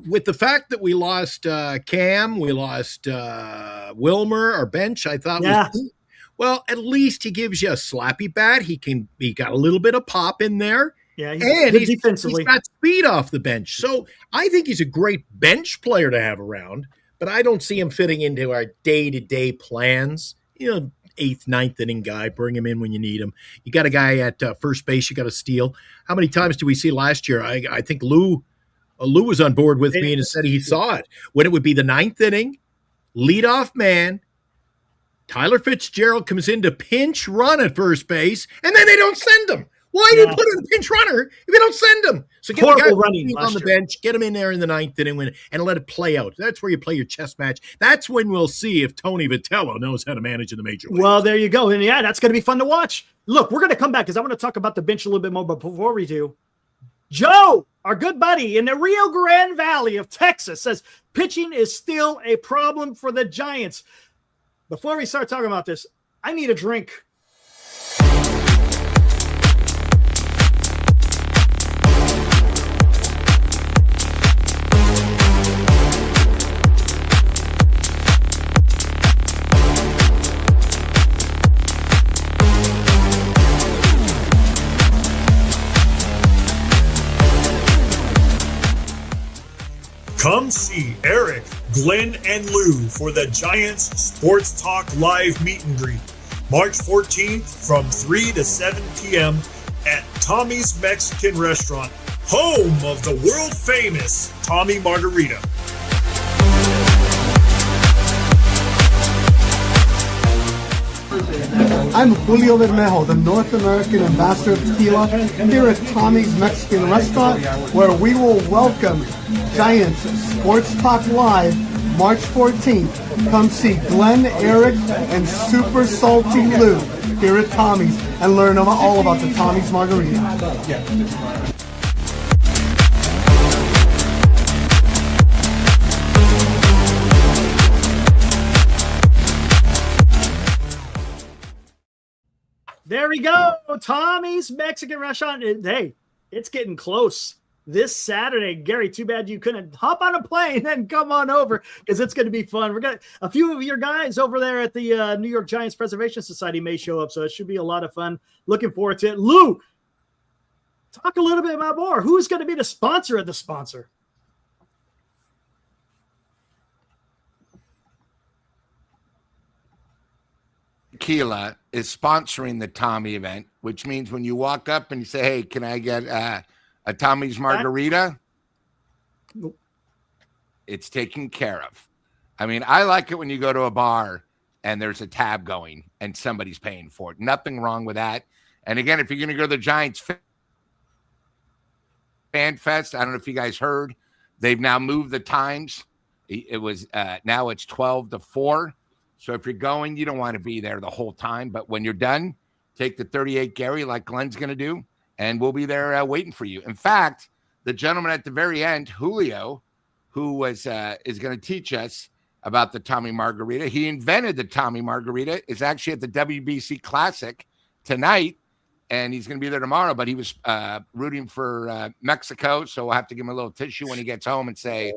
With the fact that we lost Cam, we lost Wilmer, our bench, I thought was, well, at least he gives you a slappy bat. He got a little bit of pop in there. Yeah, he's defensively. He's got speed off the bench. So I think he's a great bench player to have around, but I don't see him fitting into our day-to-day plans. You know, 8th, 9th inning guy, bring him in when you need him. You got a guy at first base you got to steal. How many times did we see last year? I think Lou was on board with me and said he saw it. When it would be the 9th inning, leadoff man, Tyler Fitzgerald comes in to pinch run at first base, and then they don't send him. Why do you put in a pinch runner if you don't send him? So get the guy on the bench, get him in there in the 9th inning and let it play out. That's where you play your chess match. That's when we'll see if Tony Vitello knows how to manage in the major leagues. Well, there you go. And yeah, that's going to be fun to watch. Look, we're going to come back because I want to talk about the bench a little bit more, but before we do, Joe, our good buddy in the Rio Grande Valley of Texas, says pitching is still a problem for the Giants. Before we start talking about this, I need a drink. Come see Eric, Glenn, and Lou for the Giants Sports Talk Live meet and greet, March 14th from 3 to 7 p.m. at Tommy's Mexican Restaurant, home of the world-famous Tommy Margarita. I'm Julio Bermejo, the North American Ambassador of Tequila, here at Tommy's Mexican Restaurant, where we will welcome Giants Sports Talk Live, March 14th. Come see Glenn, Eric, and Super Salty Lou here at Tommy's and learn all about the Tommy's Margarita. Yeah. There we go. Tommy's Mexican Restaurant. Hey, it's getting close this Saturday. Gary, too bad you couldn't hop on a plane and come on over because it's going to be fun. We're got a few of your guys over there at the New York Giants Preservation Society may show up, so it should be a lot of fun. Looking forward to it. Lou, talk a little bit about more. Who's going to be the sponsor of the sponsor? Tequila is sponsoring the Tommy event, which means when you walk up and you say, hey, can I get a Tommy's Margarita? Nope. It's taken care of. I mean, I like it when you go to a bar and there's a tab going and somebody's paying for it. Nothing wrong with that. And again, if you're going to go to the Giants Fan Fest, I don't know if you guys heard, they've now moved the times. It was now it's 12 to 4. So if you're going, you don't want to be there the whole time. But when you're done, take the 38 Gary like Glenn's going to do, and we'll be there waiting for you. In fact, the gentleman at the very end, Julio, who was is going to teach us about the Tommy Margarita. He invented the Tommy Margarita. Is actually at the WBC Classic tonight, and he's going to be there tomorrow. But he was rooting for Mexico, so we'll have to give him a little tissue when he gets home and say,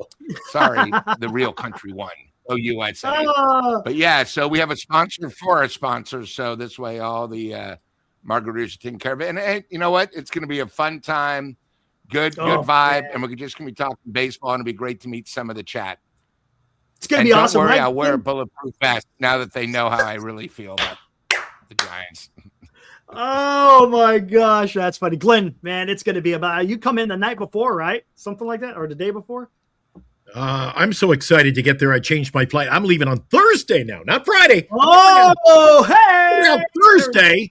sorry, the real country won. Oh, USA. But yeah, so we have a sponsor for our sponsors. So this way, all the margaritas are taken care of. And you know what? It's going to be a fun time. Good vibe. Yeah. And we're just going to be talking baseball, and it'll be great to meet some of the chat. It's going to be awesome. Don't worry, I'll wear a bulletproof vest now that they know how I really feel about the Giants. Oh, my gosh. That's funny. Glenn, man, it's going to be about – you come in the night before, right? Something like that, or the day before? I'm so excited to get there. I changed my flight. I'm leaving on Thursday now, not Friday. Oh, hey! Now, Thursday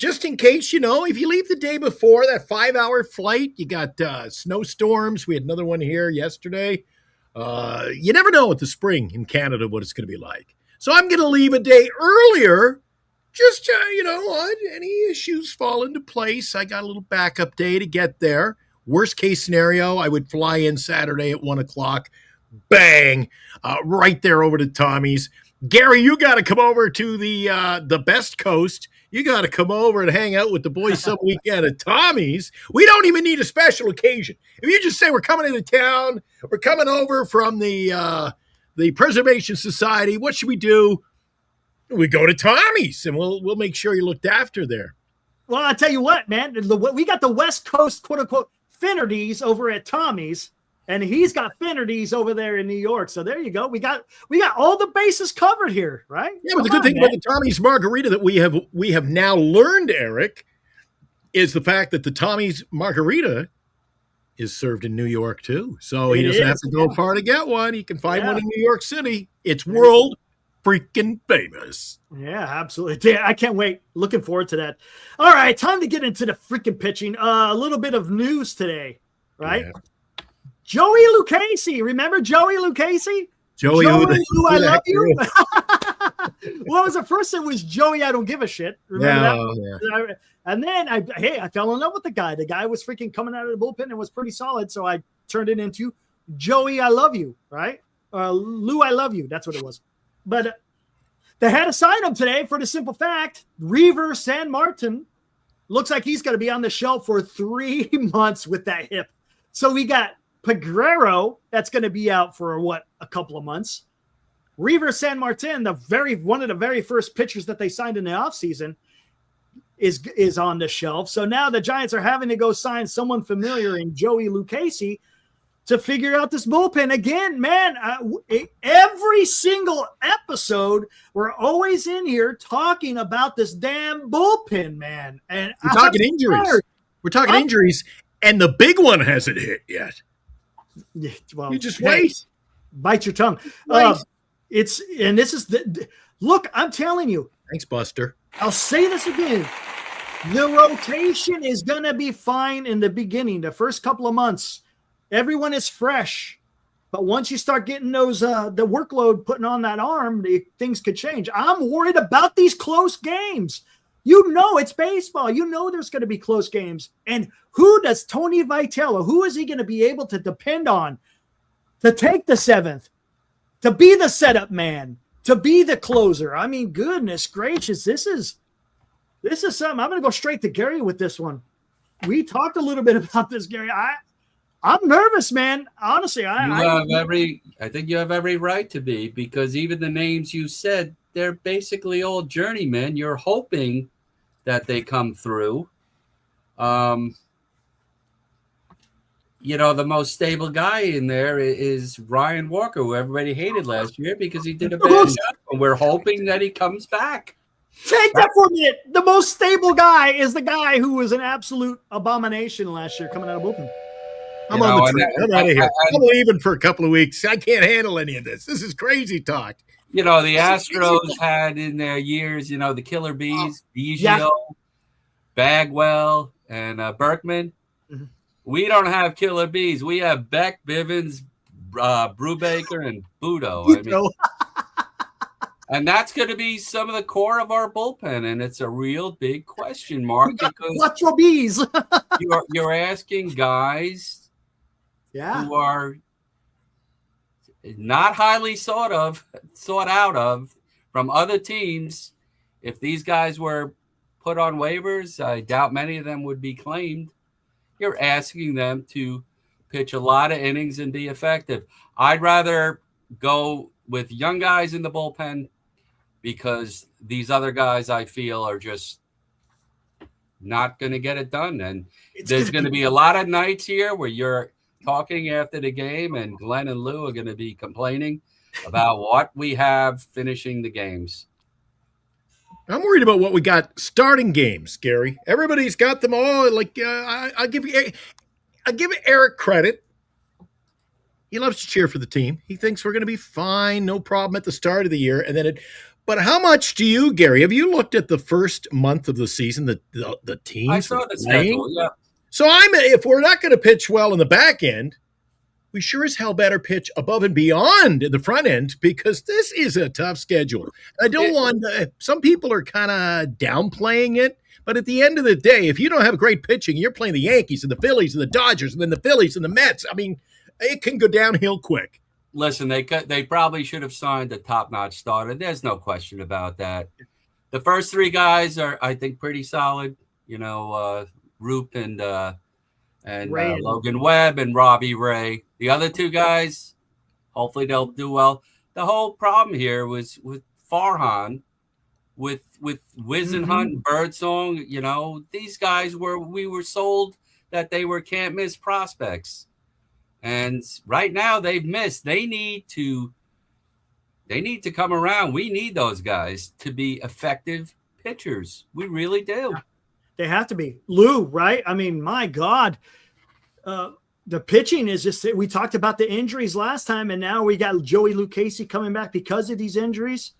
just in case, if you leave the day before that 5-hour flight, you got snowstorms. We had another one here yesterday. You never know with the spring in Canada what it's going to be like. So I'm going to leave a day earlier. Just, any issues fall into place. I got a little backup day to get there. Worst case scenario, I would fly in Saturday at 1 o'clock. Bang! Right there over to Tommy's. Gary, you got to come over to the best coast. You got to come over and hang out with the boys some weekend at Tommy's. We don't even need a special occasion. If you just say we're coming into town, we're coming over from the Preservation Society, what should we do? We go to Tommy's, and we'll make sure you're looked after there. Well, I'll tell you what, man. We got the West Coast, quote-unquote, Finnerties over at Tommy's, and he's got Finnerties over there in New York. So there you go. We got all the bases covered here, right? Yeah, but the good thing about the Tommy's Margarita that we have now learned, Eric, is the fact that the Tommy's Margarita is served in New York, too. So he doesn't have to go far to get one. He can find one in New York City. It's world freaking famous. Yeah, absolutely. I can't wait. Looking forward to that. All right, time to get into the freaking pitching. A little bit of news today, right? Yeah. Joey Lucchesi. Remember Joey Lucchesi? Joey, who I love you. Well, it was the first thing was Joey, I don't give a shit. Remember that? Yeah. And then I fell in love with the guy. The guy was freaking coming out of the bullpen and was pretty solid. So I turned it into Joey, I love you, right? Lou, I love you. That's what it was. But they had to sign him today for the simple fact, Revier Sanmartin looks like he's going to be on the shelf for 3 months with that hip. So we got Peguero that's going to be out for a couple of months. Revier Sanmartin, one of the very first pitchers that they signed in the offseason, is on the shelf. So now the Giants are having to go sign someone familiar in Joey Lucchesi to figure out this bullpen again, man. Every single episode, we're always in here talking about this damn bullpen, man. And we're talking injuries. We're talking injuries, and the big one hasn't hit yet. Well, you just wait. Bite your tongue. This is look. I'm telling you. Thanks, Buster. I'll say this again. The rotation is gonna be fine in the beginning, the first couple of months. Everyone is fresh, but once you start getting those the workload putting on that arm, things could change. I'm worried about these close games. It's baseball. There's going to be close games. And who does Tony Vitello? Who is he going to be able to depend on to take the 7th, to be the setup man, to be the closer? I mean, goodness gracious, this is something. I'm going to go straight to Gary with this one. We talked a little bit about this, Gary. I'm nervous, man. Honestly, I think you have every right to be, because even the names you said, they're basically all journeymen. You're hoping that they come through. The most stable guy in there is Ryan Walker, who everybody hated last year because he did a bad job. And we're hoping that he comes back. Take that for a minute. The most stable guy is the guy who was an absolute abomination last year coming out of bullpen. I'm on the train. I'm out of here. I'm leaving for a couple of weeks. I can't handle any of this. This is crazy talk. The Astros had in their years, the Killer Bees, Biggio, Bagwell, and Berkman. Mm-hmm. We don't have Killer Bees. We have Beck, Bivens, Brubaker, and Budo. And that's going to be some of the core of our bullpen, and it's a real big question mark because what's your bees? you're asking guys who are not highly sought out of from other teams. If these guys were put on waivers, I doubt many of them would be claimed. You're asking them to pitch a lot of innings and be effective. I'd rather go with young guys in the bullpen because these other guys I feel are just not going to get it done. And there's going to be a lot of nights here where you're talking after the game and Glenn and Lou are going to be complaining about what we have finishing the games. I'm worried about what we got starting games, Gary. Everybody's got them all. I'll give Eric credit. He loves to cheer for the team. He thinks we're going to be fine, no problem at the start of the year. And then But how much do you, Gary? Have you looked at the first month of the season, the teams? I saw the schedule. Yeah. So if we're not going to pitch well in the back end, we sure as hell better pitch above and beyond in the front end, because this is a tough schedule. I don't want some people are kind of downplaying it, but at the end of the day, if you don't have great pitching, you're playing the Yankees and the Phillies and the Dodgers and then the Phillies and the Mets. I mean, it can go downhill quick. Listen, they probably should have signed a top-notch starter. There's no question about that. The first three guys are, I think, pretty solid. You know, Roop and Logan Webb and Robbie Ray. The other two guys, hopefully they'll do well. The whole problem here was with Farhan, with Wisenhunt and Birdsong. You know, these guys we were sold that they were can't miss prospects. And right now they've missed. They need to come around. We need those guys to be effective pitchers. We really do. They have to be. Lou, right? I mean, my God. The pitching is just, we talked about the injuries last time, and now we got Joey Lucchesi coming back because of these injuries.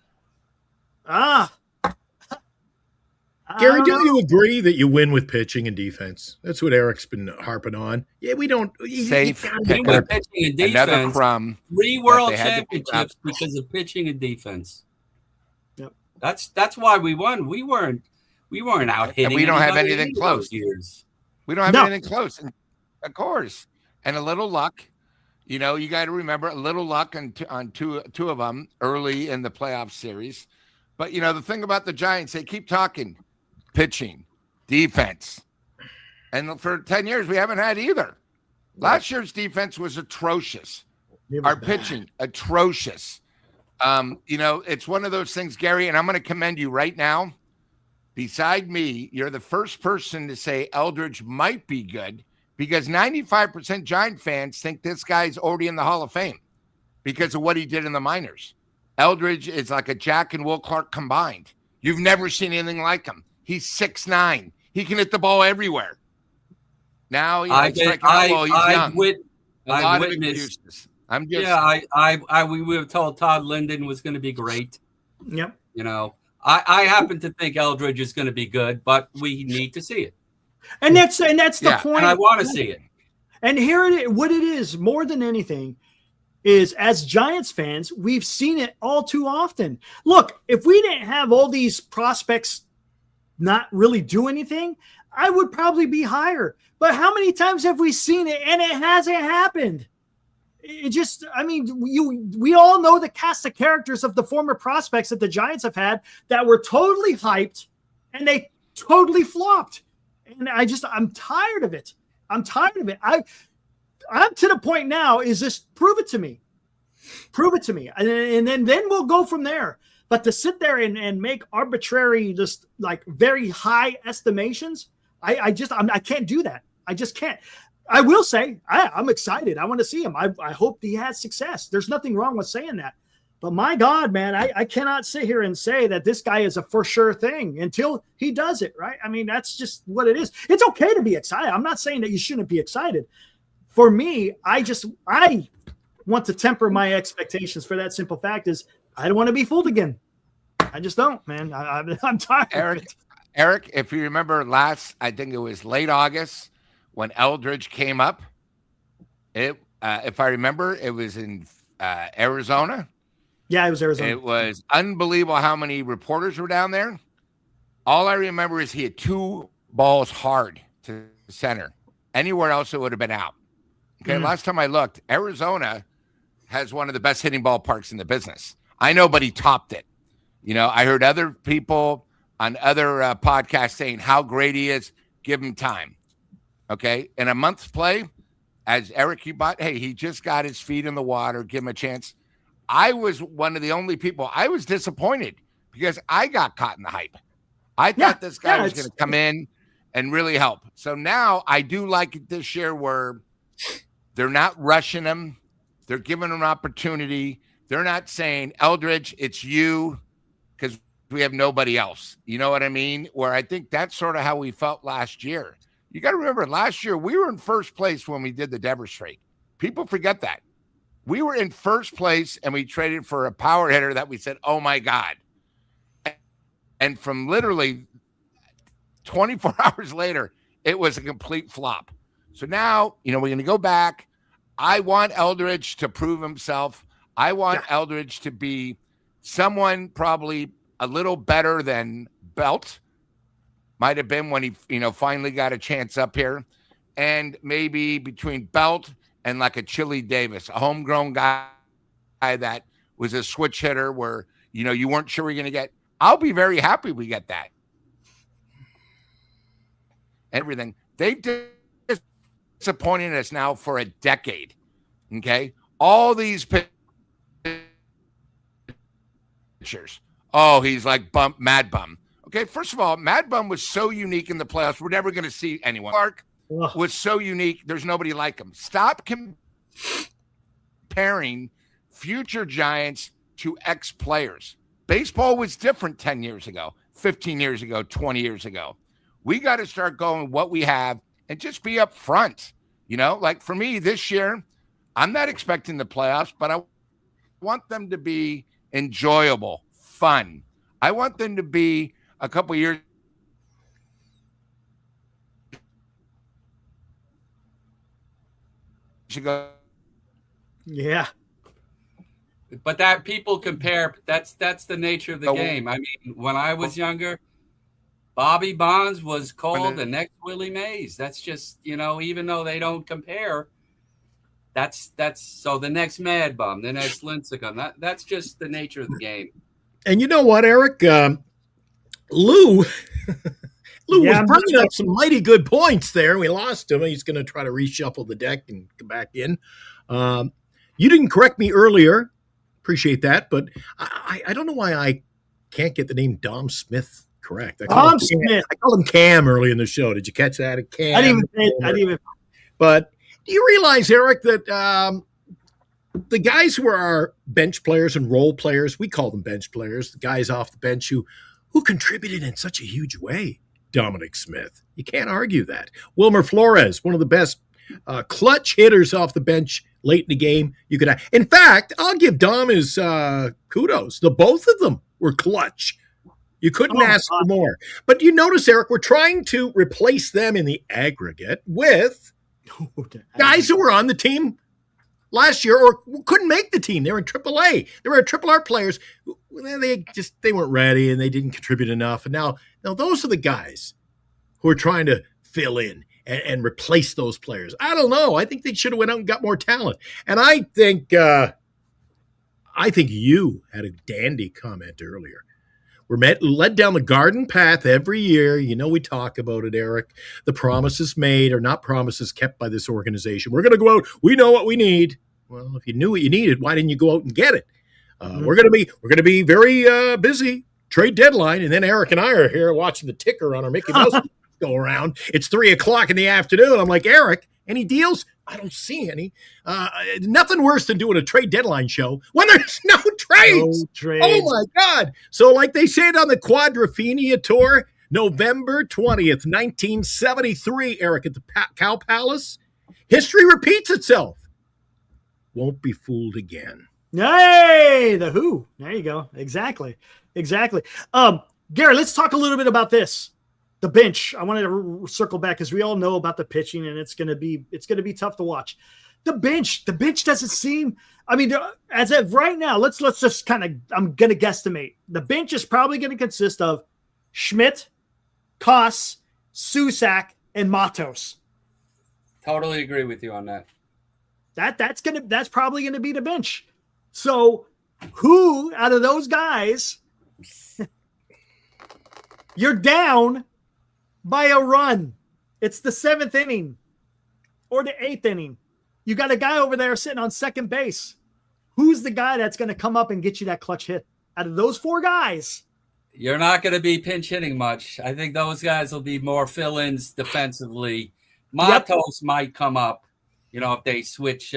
Gary, do you agree that you win with pitching and defense? That's what Eric's been harping on. Yeah, we don't. Safe pitching and defense. Another crumb. 3 world championships because of pitching and defense. Yep. That's why we won. We weren't out hitting. And we don't have anything close. Years. We don't have anything close. And of course. And a little luck. You know, you got to remember a little luck on two of them early in the playoff series. But, you know, the thing about the Giants, they keep talking pitching, defense. And for 10 years, we haven't had either. Last year's defense was atrocious. Our pitching, atrocious. You know, it's one of those things, Gary, and I'm going to commend you right now. Beside me, you're the first person to say Eldridge might be good, because 95% Giant fans think this guy's already in the Hall of Fame because of what he did in the minors. Eldridge is like a Jack and Will Clark combined. You've never seen anything like him. He's 6'9". He can hit the ball everywhere. Now he's young. I Excuses. I'm just we were told Todd Linden was going to be great. Yep. You know, I happen to think Eldridge is going to be good, but we need to see it. And that's the point. And I want to see it. And here what it is more than anything is, as Giants fans, we've seen it all too often. Look, if we didn't have all these prospects not really do anything, I would probably be higher. But how many times have we seen it and it hasn't happened? It just, I mean, we all know the cast of characters of the former prospects that the Giants have had that were totally hyped and they totally flopped. And I'm tired of it. I'm tired of it. I'm to the point now is just prove it to me. Prove it to me. And then we'll go from there. But to sit there and make arbitrary, just like very high estimations, I can't do that. I just can't. I will say I'm excited. I want to see him. I hope he has success. There's nothing wrong with saying that. But my God, man, I cannot sit here and say that this guy is a for sure thing until he does it, right? I mean, that's just what it is. It's okay to be excited. I'm not saying that you shouldn't be excited. For me, I want to temper my expectations for that simple fact is I don't want to be fooled again. I just don't, man. I'm tired. Eric, if you remember I think it was late August when Eldridge came up. If I remember, it was in Arizona. Yeah, it was Arizona. It was unbelievable how many reporters were down there. All I remember is he had 2 balls hard to center. Anywhere else, it would have been out. Okay, last time I looked, Arizona has one of the best hitting ballparks in the business. I know, but he topped it. You know, I heard other people on other podcasts saying how great he is. Give him time. Okay, in a month's play, as Eric, he just got his feet in the water. Give him a chance. I was one of the only people. I was disappointed because I got caught in the hype. I thought this guy was going to come in and really help. So now I do like it this year where they're not rushing him. They're giving him an opportunity. They're not saying, Eldridge, it's you, because we have nobody else. You know what I mean? Where I think that's sort of how we felt last year. You got to remember, last year we were in first place when we did the Devers trade. People forget that. We were in first place and we traded for a power hitter that we said, oh my God. And from literally 24 hours later, it was a complete flop. So now, we're going to go back. I want Eldridge to prove himself. I want Eldridge to be someone probably a little better than Belt might have been when he, finally got a chance up here. And maybe between Belt and like a Chili Davis, a homegrown guy that was a switch hitter where, you weren't sure you're going to get. I'll be very happy we get that. Everything. They've disappointed us now for a decade. Okay? All these pitchers. Oh, he's like Mad Bum. Okay, first of all, Mad Bum was so unique in the playoffs. We're never going to see anyone. Clark was so unique. There's nobody like him. Stop comparing future Giants to ex-players. Baseball was different 10 years ago, 15 years ago, 20 years ago. We got to start going what we have and just be up front. Like for me this year, I'm not expecting the playoffs, but I want them to be enjoyable, fun. I want them to be a couple years ago. Yeah. But that people compare, that's the nature of the game. I mean, when I was younger, Bobby Bonds was called the next Willie Mays. That's just, even though they don't compare, that's so the next Mad Bum, the next Lincecum. That's just the nature of the game. And you know what, Eric? Lou was bringing up some mighty good points there. We lost him. He's going to try to reshuffle the deck and come back in. You didn't correct me earlier. Appreciate that. But I don't know why I can't get the name Dom Smith correct. Dom Smith. I called him Cam early in the show. Did you catch that? Cam. I didn't even. But do you realize, Eric, that the guys who are our bench players and role players, we call them bench players, the guys off the bench who contributed in such a huge way? Dominic Smith. You can't argue that. Wilmer Flores, one of the best clutch hitters off the bench late in the game. You could have. In fact, I'll give Dom his kudos. The both of them were clutch. You couldn't ask for more. But you notice, Eric, we're trying to replace them in the aggregate with guys who were on the team last year or couldn't make the team. They were in AAA. They were ARR players. They weren't ready and they didn't contribute enough. And now those are the guys who are trying to fill in and replace those players. I don't know. I think they should have went out and got more talent. And I think you had a dandy comment earlier. We're led down the garden path every year. We talk about it, Eric. The promises made are not promises kept by this organization. We're going to go out. We know what we need. Well, if you knew what you needed, why didn't you go out and get it? We're going to be very busy. Trade deadline, and then Eric and I are here watching the ticker on our Mickey Mouse go around. It's 3:00 in the afternoon. I'm like, Eric, any deals? I don't see any. Nothing worse than doing a trade deadline show when there's no trades. Oh, my God. So like they said on the Quadrophenia Tour, November 20th, 1973, Eric, at the Cow Palace, history repeats itself. Won't be fooled again. Hey, the Who. There you go. Exactly. Gary, let's talk a little bit about this. The bench. I wanted to circle back because we all know about the pitching, and it's going to be tough to watch. The bench doesn't seem. I mean, as of right now, let's just kind of. I'm going to guesstimate. The bench is probably going to consist of Schmidt, Koss, Susak, and Matos. Totally agree with you on that. That's probably going to be the bench. So, who out of those guys? You're down by a run. It's the 7th inning or the 8th inning. You got a guy over there sitting on second base. Who's the guy that's going to come up and get you that clutch hit? Out of those 4 guys, you're not going to be pinch hitting much. I think those guys will be more fill-ins defensively. Matos might come up, if they switch,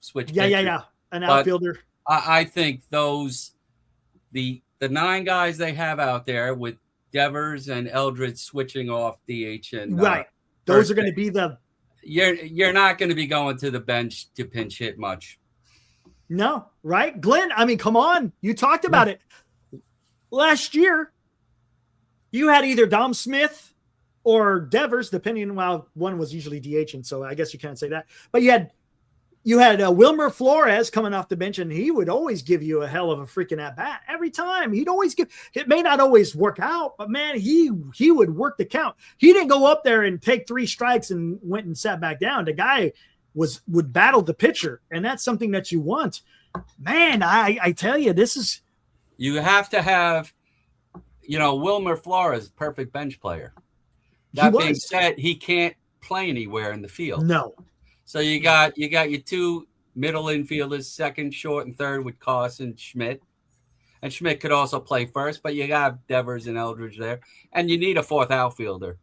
switch. Yeah. An outfielder. I think the 9 guys they have out there with Devers and Eldridge switching off DH and right. Those are going to be the. You're not going to be going to the bench to pinch hit much. No, right, Glenn. I mean, come on. You talked about it last year. you had either Dom Smith or Devers, depending on how one was usually DH, and so I guess you can't say that. But you had Wilmer Flores coming off the bench, and he would always give you a hell of a freaking at bat every time. He'd always give. It may not always work out, but man, he would work the count. He didn't go up there and take 3 strikes and went and sat back down. The guy would battle the pitcher, and that's something that you want. Man, I tell you, this is. You have to have, Wilmer Flores, perfect bench player. That being said, he can't play anywhere in the field. No. So you got your 2 middle infielders, second, short, and third with Koss and Schmidt. And Schmidt could also play first, but you got Devers and Eldridge there. And you need a 4th outfielder.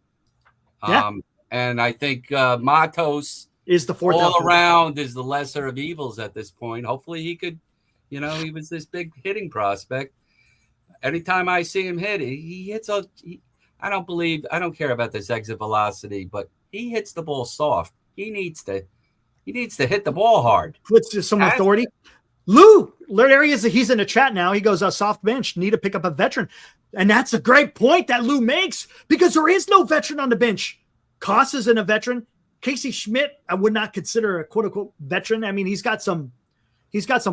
Yeah. And I think Matos is the 4th all outfielder. Around is the lesser of evils at this point. Hopefully he could, he was this big hitting prospect. Anytime I see him hit, he hits I don't care about this exit velocity, but he hits the ball soft. He needs to hit the ball hard. Puts some authority. Lou, there he is. He's in the chat now. He goes, soft bench, need to pick up a veteran. And that's a great point that Lou makes, because there is no veteran on the bench. Koss isn't a veteran. Casey Schmidt, I would not consider a quote unquote veteran. I mean, he's got some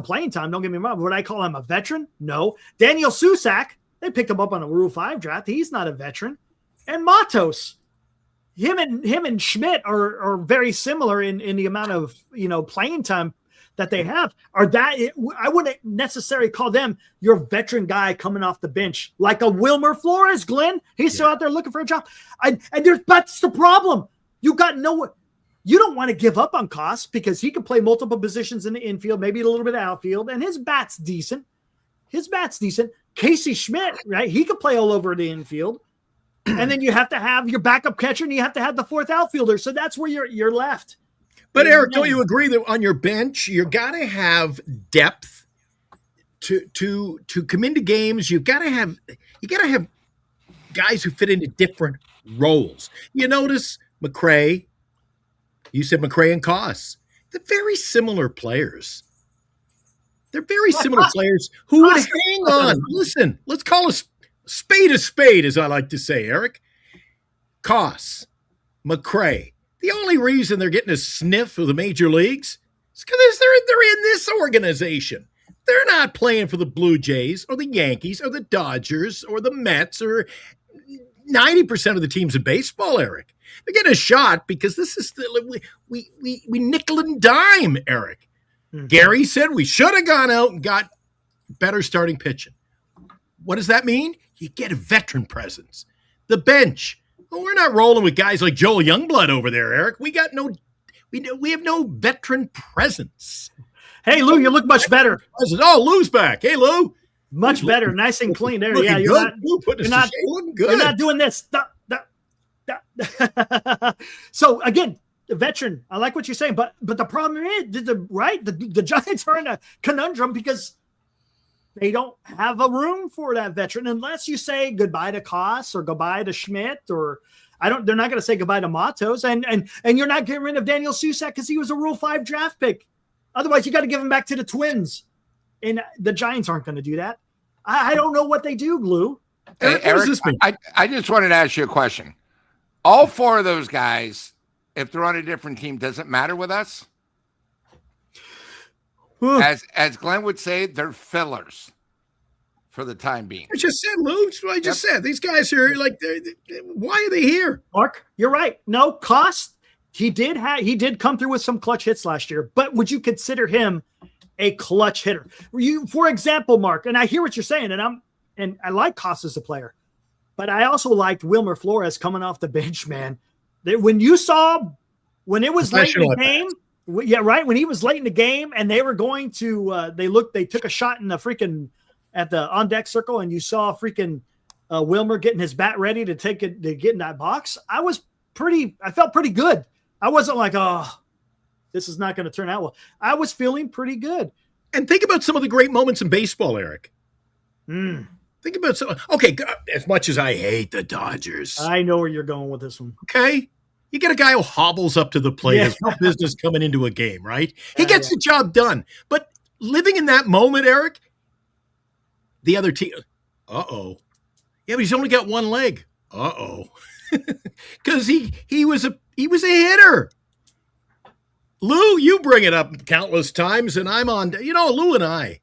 playing time. Don't get me wrong. Would I call him a veteran? No. Daniel Susak, they picked him up on a Rule 5 draft. He's not a veteran. And Matos, him and Schmidt are very similar in the amount of playing time that they have. I wouldn't necessarily call them your veteran guy coming off the bench like a Wilmer Flores, Glenn. He's still out there looking for a job. That's the problem. You don't want to give up on Koss because he can play multiple positions in the infield, maybe a little bit of outfield, and his bat's decent. Casey Schmidt, right? He could play all over the infield. And then you have to have your backup catcher, and you have to have the 4th outfielder. So that's where you're left. But Eric, don't you agree that on your bench you got to have depth to come into games? You got to have guys who fit into different roles. You notice McRae. You said McRae and Koss. They're very similar players. They're very similar players who would hang on. Listen, let's call a spade, as I like to say, Eric. Koss, McRae. The only reason they're getting a sniff of the major leagues is because they're in this organization. They're not playing for the Blue Jays or the Yankees or the Dodgers or the Mets or 90% of the teams in baseball, Eric. They're getting a shot because this is we nickel and dime, Eric. Mm-hmm. Gary said we should have gone out and got better starting pitching. What does that mean? You get a veteran presence. The bench. Well, we're not rolling with guys like Joel Youngblood over there, Eric. We have no veteran presence. Hey, Lou, you look much better. Oh, Lou's back. Hey, Lou. Much better. Nice and clean there. Yeah, looking good. You're not doing this. So again, the veteran, I like what you're saying, but the problem is the Giants are in a conundrum because they don't have a room for that veteran unless you say goodbye to Koss or goodbye to Schmidt or they're not going to say goodbye to Matos and you're not getting rid of Daniel Susak because he was a Rule 5 draft pick. Otherwise, you got to give him back to the Twins. And the Giants aren't going to do that. I don't know what they do, Lou. Hey, Eric, I just wanted to ask you a question. All 4 of those guys, if they're on a different team, does it matter with us? As Glenn would say, they're fillers for the time being. I just said, Lou. That's what I just said. These guys are like, why are they here? Mark, you're right. No, Koss, he did come through with some clutch hits last year, but would you consider him a clutch hitter? For example, Mark, and I hear what you're saying, and I like Koss as a player, but I also liked Wilmer Flores coming off the bench, man. When it was late in the game, when he was late in the game and they were going to, they took a shot in the at the on deck circle, and you saw Wilmer getting his bat ready to get in that box. I felt pretty good. I wasn't like, oh, this is not going to turn out well. I was feeling pretty good. And think about some of the great moments in baseball, Eric. Think about as much as I hate the Dodgers. I know where you're going with this one. Okay. You get a guy who hobbles up to the plate. Has no business coming into a game, right? He gets the job done. But living in that moment, Eric, the other team, Yeah, but he's only got one leg. Uh-oh. Because he was a hitter. Lou, you bring it up countless times, and I'm on. Lou and I,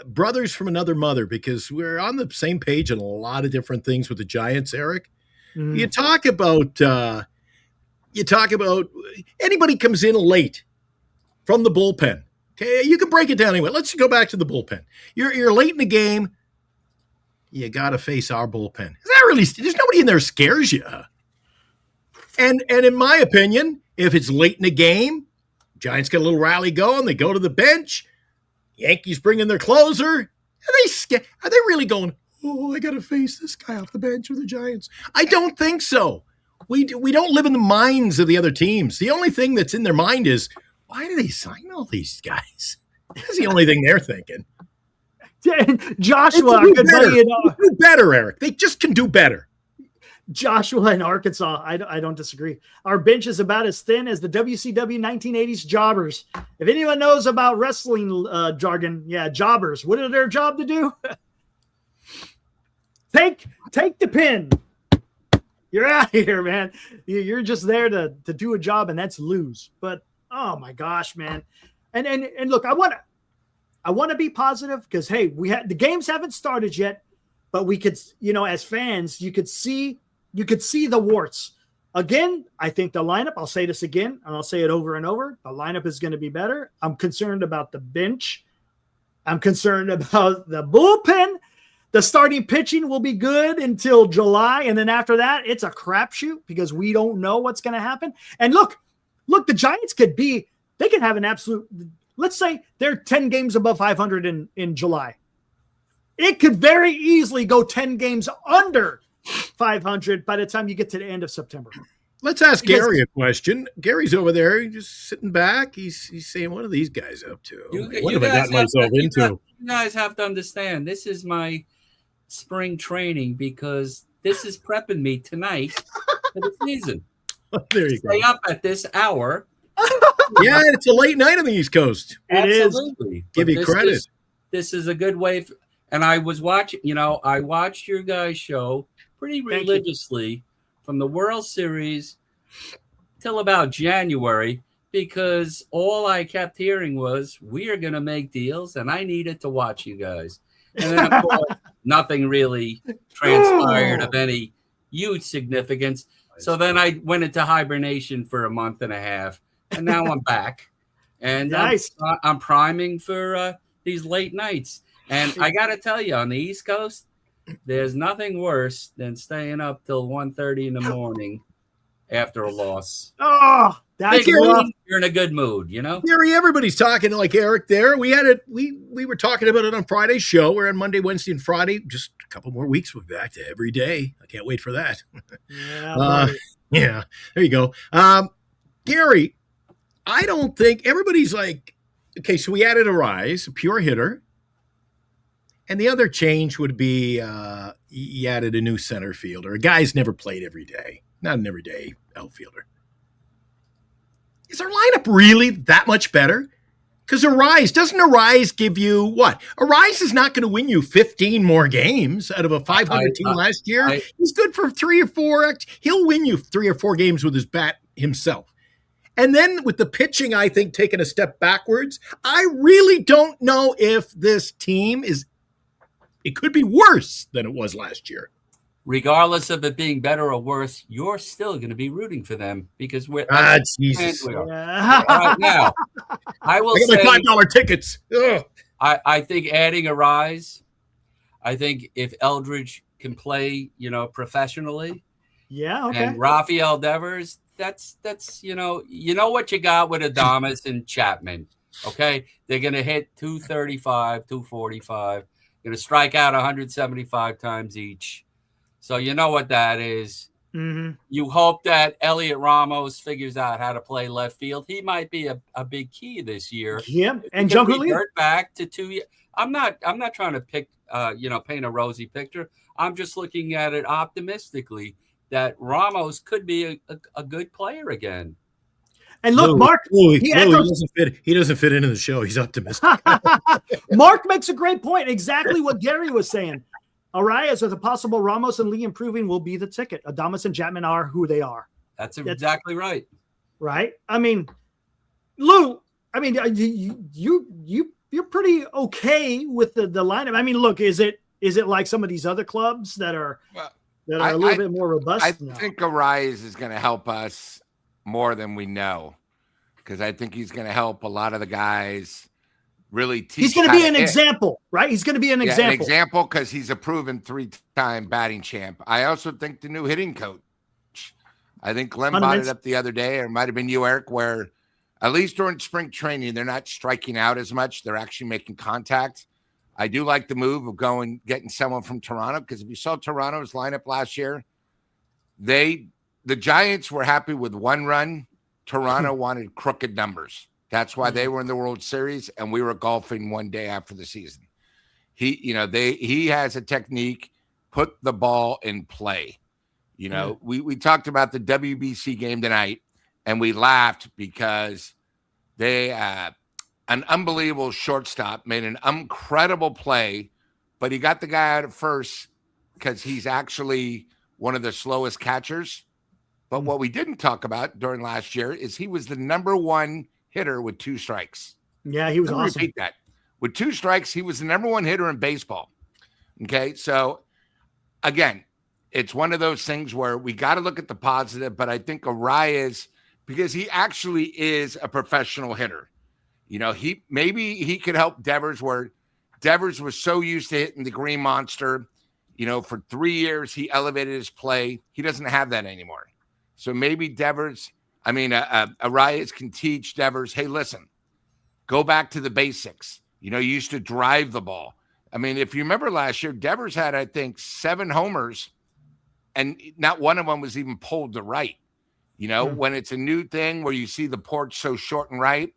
brothers from another mother, because we're on the same page on a lot of different things with the Giants, Eric. Mm. You talk about anybody comes in late from the bullpen. Okay, you can break it down anyway. Let's go back to the bullpen. You're late in the game. You got to face our bullpen. Is that really? There's nobody in there scares you. And in my opinion, if it's late in the game, Giants get a little rally going. They go to the bench. Yankees bring in their closer. Are they really going, oh, I got to face this guy off the bench for the Giants? I don't think so. We don't live in the minds of the other teams. The only thing that's in their mind is, why do they sign all these guys? That's the only thing they're thinking. Joshua, I could tell you, do better, Eric. They just can do better. Joshua in Arkansas, I don't disagree. Our bench is about as thin as the WCW 1980s jobbers. If anyone knows about wrestling jargon, jobbers. What is their job to do? Take the pin. You're out of here, man. You're just there to do a job, and that's lose. But oh my gosh, man. And look, I want to be positive because hey, the games haven't started yet, but we could, as fans, you could see the warts. Again, I think the lineup, I'll say this again, and I'll say it over and over. The lineup is going to be better. I'm concerned about the bench. I'm concerned about the bullpen. The starting pitching will be good until July. And then after that, it's a crapshoot because we don't know what's going to happen. And look, the Giants they can have an absolute, let's say they're 10 games above 500 in July. It could very easily go 10 games under 500 by the time you get to the end of September. Let's ask Gary a question. Gary's over there, he's just sitting back. He's saying, "What are these guys up to? What have I got myself into?" You guys have to understand. This is my spring training because this is prepping me tonight for the season. There you Stay go. up at this hour. Yeah, it's a late night on the East Coast. Absolutely. Give you credit. This is a good way. And I was watching. I watched your guys' show pretty religiously from the World Series till about January because all I kept hearing was we are going to make deals and I needed to watch you guys. And then of course, nothing really transpired of any huge significance. So then I went into hibernation for a month and a half and now I'm back and nice. I'm priming for these late nights. And I got to tell you, on the East Coast, there's nothing worse than staying up till 1:30 in the morning after a loss. Oh, that's rough. You're in a good mood, Gary, everybody's talking like Eric there. We had it. We were talking about it on Friday's show. We're on Monday, Wednesday, and Friday. Just a couple more weeks. We'll be back to every day. I can't wait for that. Yeah, there you go. Gary, I don't think everybody's like, okay, so we added a rise, a pure hitter. And the other change would be you added a new center fielder. A guy's never played every day, not an everyday outfielder. Is our lineup really that much better? Because doesn't a rise give you what? A rise is not going to win you 15 more games out of a 500 team last year. He's good for 3 or 4. He'll win you 3 or 4 games with his bat himself. And then with the pitching, I think, taking a step backwards, I really don't know if this team it could be worse than it was last year. Regardless of it being better or worse, you're still going to be rooting for them because we're Jesus. We are. All right, now, I got my $5 tickets. I think adding a rise, I think if Eldridge can play, professionally. Yeah, okay. And Rafael Devers, that's what you got with Adames and Chapman. Okay, they're going to hit 235, 245. Going to strike out 175 times each. So you know what that is. Mm-hmm. You hope that Elliot Ramos figures out how to play left field. He might be a big key this year. Yeah, and Jungle Lee back to 2 years. I'm not trying to pick paint a rosy picture. I'm just looking at it optimistically that Ramos could be a good player again. And look, Mark, he doesn't fit into the show. He's optimistic. Mark makes a great point. Exactly what Gary was saying. Arias with a possible Ramos and Lee improving will be the ticket. Adames and Chapman are who they are. That's exactly right. Right? I mean, Lou, I mean, you're pretty okay with the lineup. I mean, look, is it like some of these other clubs that are a little bit more robust? I think Arias is going to help us more than we know, because I think he's going to help a lot of the guys really teach. He's going to be an example, right? He's going to be an example. An example, because he's a proven 3-time batting champ. I also think the new hitting coach. I think Glenn brought it up the other day, or it might have been you, Eric, where at least during spring training, they're not striking out as much. They're actually making contact. I do like the move of getting someone from Toronto, because if you saw Toronto's lineup last year, the Giants were happy with one run. Toronto wanted crooked numbers. That's why they were in the World Series, and we were golfing one day after the season. He has a technique, put the ball in play. We talked about the WBC game tonight, and we laughed because they an unbelievable shortstop made an incredible play, but he got the guy out at first because he's actually one of the slowest catchers. But what we didn't talk about during last year is he was the number one hitter with 2 strikes. Yeah, he was awesome. Repeat that. With 2 strikes, he was the number one hitter in baseball. Okay, so again, it's one of those things where we got to look at the positive, but I think Arias, because he actually is a professional hitter. Maybe he could help Devers, where Devers was so used to hitting the green monster. For 3 years, he elevated his play. He doesn't have that anymore. So maybe Arias can teach Devers, hey, listen, go back to the basics. You used to drive the ball. I mean, if you remember last year, Devers had, I think, 7 homers, and not one of them was even pulled to right. When it's a new thing where you see the porch so short and right,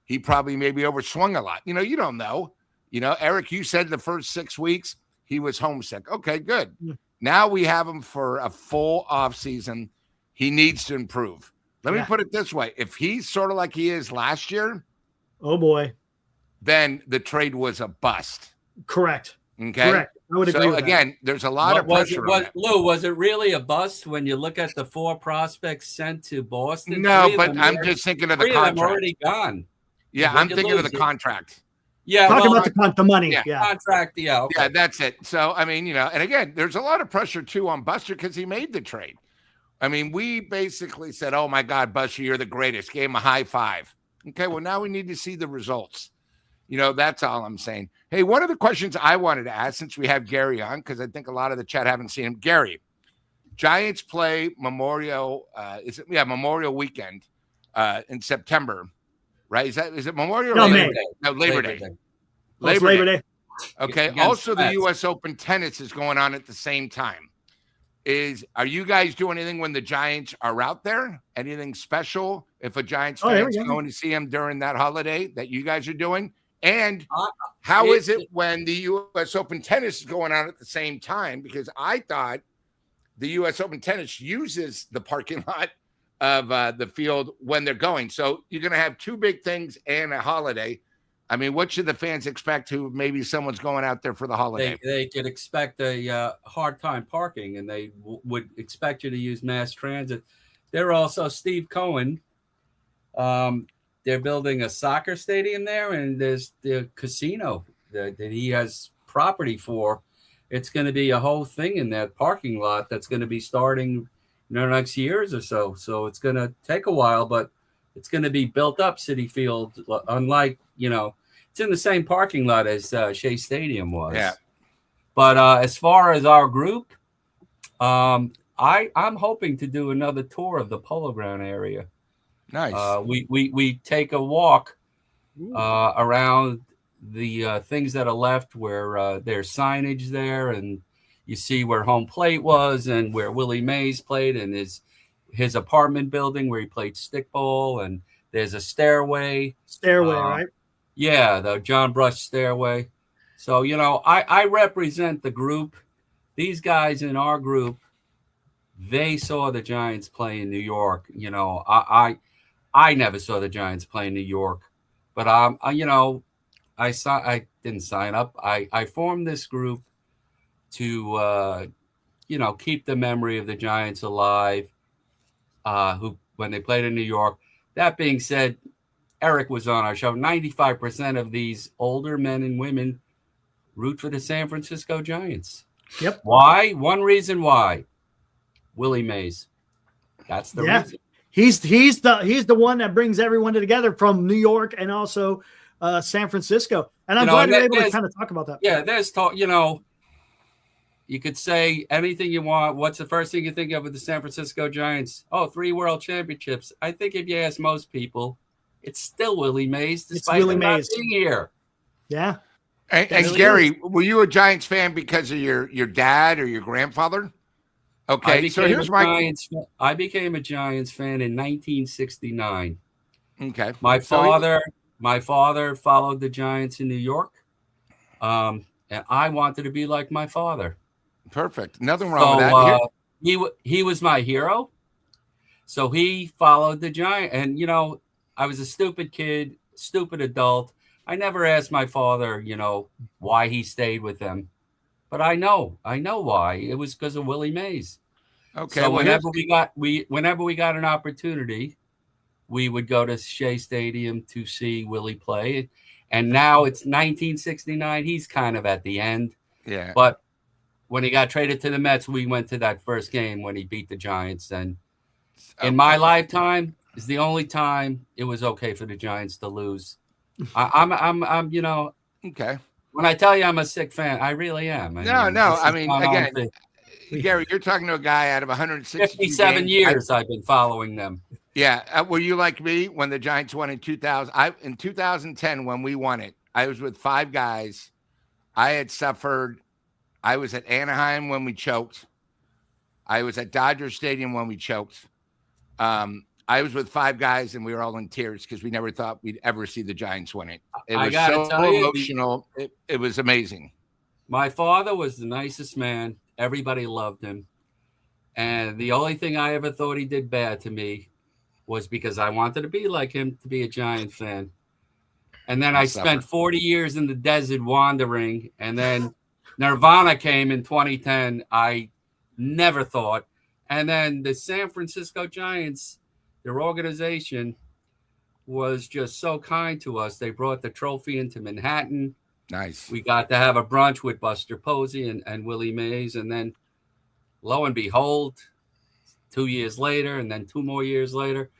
he probably maybe overswung a lot. You don't know. Eric, you said the first 6 weeks he was homesick. Okay, good. Now we have him for a full offseason. He needs to improve. Let me put it this way. If he's sort of like he is last year, oh boy, then the trade was a bust. Correct. Okay. Correct. I would agree with again, that. There's a lot of pressure. Lou, was it really a bust when you look at the 4 prospects sent to Boston? No, but I'm just thinking of the contract. Already gone. Yeah, I'm thinking of the contract. Yeah, talking about the money. Yeah, contract. Yeah, okay. Yeah, that's it. So I mean, and again, there's a lot of pressure too on Buster because he made the trade. I mean, we basically said, "Oh my God, Buster, you're the greatest." Gave him a high five. Okay, well now we need to see the results. That's all I'm saying. Hey, one of the questions I wanted to ask, since we have Gary on, because I think a lot of the chat haven't seen him. Gary, Giants play Memorial weekend in September, right? Is it Memorial or Labor Day? No, Labor Day. Labor Day. Okay. Also, the U.S. Open tennis is going on at the same time. Are you guys doing anything when the Giants are out there? Anything special if a Giants fan is going to see them during that holiday that you guys are doing? And how is it when the U.S. Open tennis is going on at the same time? Because I thought the U.S. Open tennis uses the parking lot of the field when they're going. So you're going to have 2 big things and a holiday. I mean, what should the fans expect who maybe someone's going out there for the holiday? They could expect a hard time parking, and they would expect you to use mass transit. They're also Steve Cohen. They're building a soccer stadium there, and there's the casino that he has property for. It's going to be a whole thing in that parking lot that's going to be starting in the next years or so. So it's going to take a while, but it's going to be built up, Citi Field, unlike, it's in the same parking lot as Shea Stadium was. Yeah. But as far as our group, I'm hoping to do another tour of the Polo Ground area. Nice. We take a walk around the things that are left where there's signage there, and you see where home plate was and where Willie Mays played, and his apartment building where he played stickball, and there's a stairway. Right? Yeah, the John Brush stairway. So, I represent the group. These guys in our group, they saw the Giants play in New York. I never saw the Giants play in New York, but I didn't sign up. I formed this group to keep the memory of the Giants alive. Who when they played in New York. That being said, Eric was on our show. 95% of these older men and women root for the San Francisco Giants. Yep. Why? One reason why. Willie Mays. That's the reason. He's the one that brings everyone together from New York and also San Francisco. And I'm glad you're able to kind of talk about that. Yeah, there's talk, you could say anything you want. What's the first thing you think of with the San Francisco Giants? Oh, 3 world championships. I think if you ask most people, it's still Willie Mays, despite him not being here. Yeah. And Gary, were you a Giants fan because of your dad or your grandfather? Okay, so here's I became a Giants fan in 1969. Okay. My father followed the Giants in New York, and I wanted to be like my father. Perfect. Nothing wrong with that. He was my hero, so he followed the Giants. And I was a stupid kid, stupid adult. I never asked my father, why he stayed with them. But I know why. It was because of Willie Mays. Okay. So whenever we got an opportunity, we would go to Shea Stadium to see Willie play. And now it's 1969. He's kind of at the end. Yeah. But when he got traded to the Mets, we went to that first game when he beat the Giants. And in my lifetime, is the only time it was okay for the Giants to lose. I'm okay. When I tell you I'm a sick fan, I really am. I mean, again, Gary, you're talking to a guy out of 57 years I've been following them. Yeah. Were you like me when the Giants won in 2000? In 2010, when we won it, I was with 5 guys. I had suffered. I was at Anaheim when we choked. I was at Dodger Stadium when we choked. I was with 5 guys, and we were all in tears because we never thought we'd ever see the Giants win it. It was so emotional. It was amazing. My father was the nicest man. Everybody loved him. And the only thing I ever thought he did bad to me was because I wanted to be like him, to be a Giant fan. And then I spent 40 years in the desert wandering. And then Nirvana came in 2010. I never thought. And then the San Francisco Giants, their organization was just so kind to us. They brought the trophy into Manhattan. Nice. We got to have a brunch with Buster Posey and Willie Mays. And then lo and behold, 2 years later, and then 2 more years later.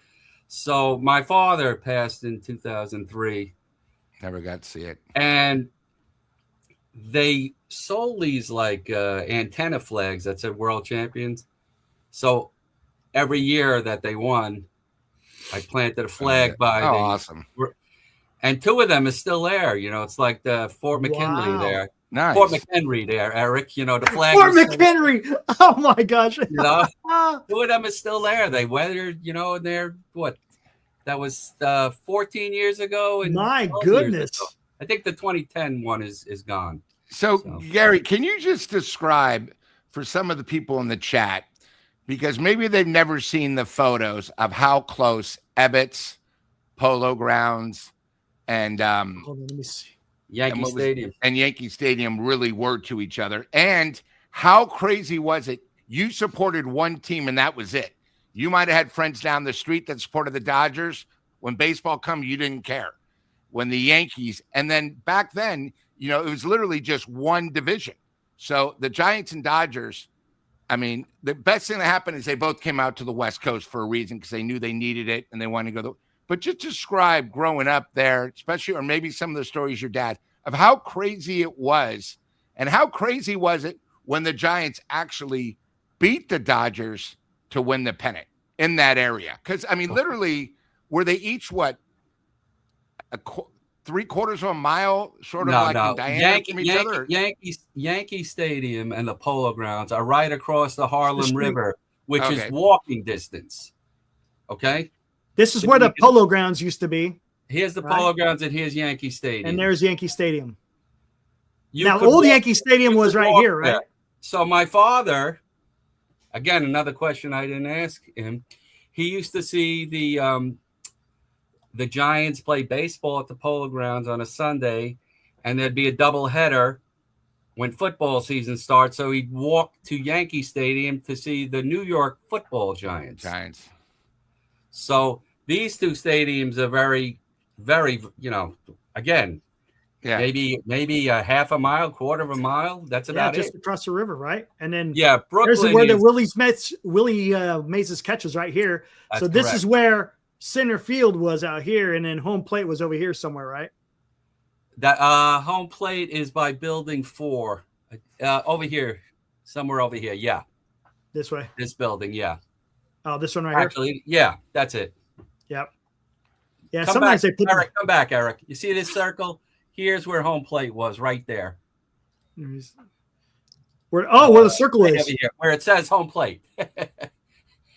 So my father passed in 2003. Never got to see it. And they sold these like antenna flags that said World Champions. So every year that they won, I planted a flag by the awesome. And 2 of them is still there. It's like the Fort McKinley there. Nice. Fort McHenry there, Eric. The flag. Fort McHenry. Oh my gosh. 2 of them is still there. They weathered, and they're what? That was 14 years ago. And my goodness. I think the 2010 one is gone. So, Gary, can you just describe for some of the people in the chat, because maybe they've never seen the photos of how close Ebbets, Polo Grounds, and hold on, let me see. Yankee Stadium really were to each other. And how crazy was it? You supported one team and that was it. You might have had friends down the street that supported the Dodgers. When baseball come, you didn't care. When the Yankees, and then back then, it was literally just one division. So the Giants and Dodgers, I mean, the best thing that happened is they both came out to the West Coast for a reason because they knew they needed it and they wanted to go. But just describe growing up there, especially, or maybe some of the stories your dad, of how crazy it was. And how crazy was it when the Giants actually beat the Dodgers to win the pennant in that area? Because, I mean, literally, were they each, what, 3/4 of a mile short of in diameter from each other? Yankee Stadium and the Polo Grounds are right across the Harlem River, which is walking distance. Okay? This is where the Polo Grounds used to be. Here's the Polo Grounds and here's Yankee Stadium. And there's Yankee Stadium. Now, old Yankee Stadium was right here, right? There. So my father, again, another question I didn't ask him. He used to see the Giants play baseball at the Polo Grounds on a Sunday, and there'd be a doubleheader when football season starts. So he'd walk to Yankee Stadium to see the New York Football Giants. So these two stadiums are very, very, again, maybe a half a mile, quarter of a mile. That's about just it. Across the river, right? And then Brooklyn there's where the Willie Mays' catch was right here. So this is where center field was out here, and then home plate was over here somewhere, right? That home plate is by building 4, over here, somewhere over here. Yeah, this way. This building, yeah. Oh, this one right here. Yeah, that's it. Yep. Yeah. Come sometimes back, they put Eric. Come back, Eric. You see this circle? Here's where home plate was, right there. Where the circle right is, over here, where it says home plate.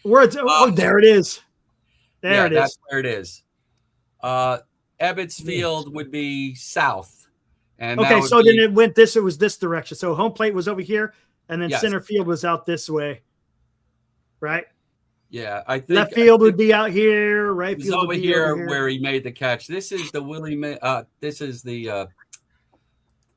where it's there it is. There it is. That's where it is. Ebbets Field would be south. And okay, so then it went this. It was this direction. So home plate was over here, and then center field was out this way, right? Yeah, I think left field would be out here. Right field over here where he made the catch. This is the this is the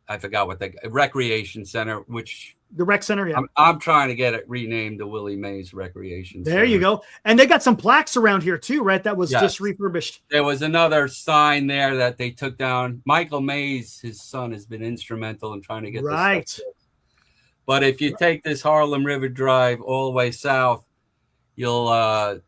I forgot what the recreation center, which the rec center. Yeah, I'm trying to get it renamed the Willie Mays Recreation Center. There you go. And they got some plaques around here too, right? That was just refurbished. There was another sign there that they took down. Michael Mays, his son, has been instrumental in trying to get this stuff. But if you take this Harlem River Drive all the way south, it'll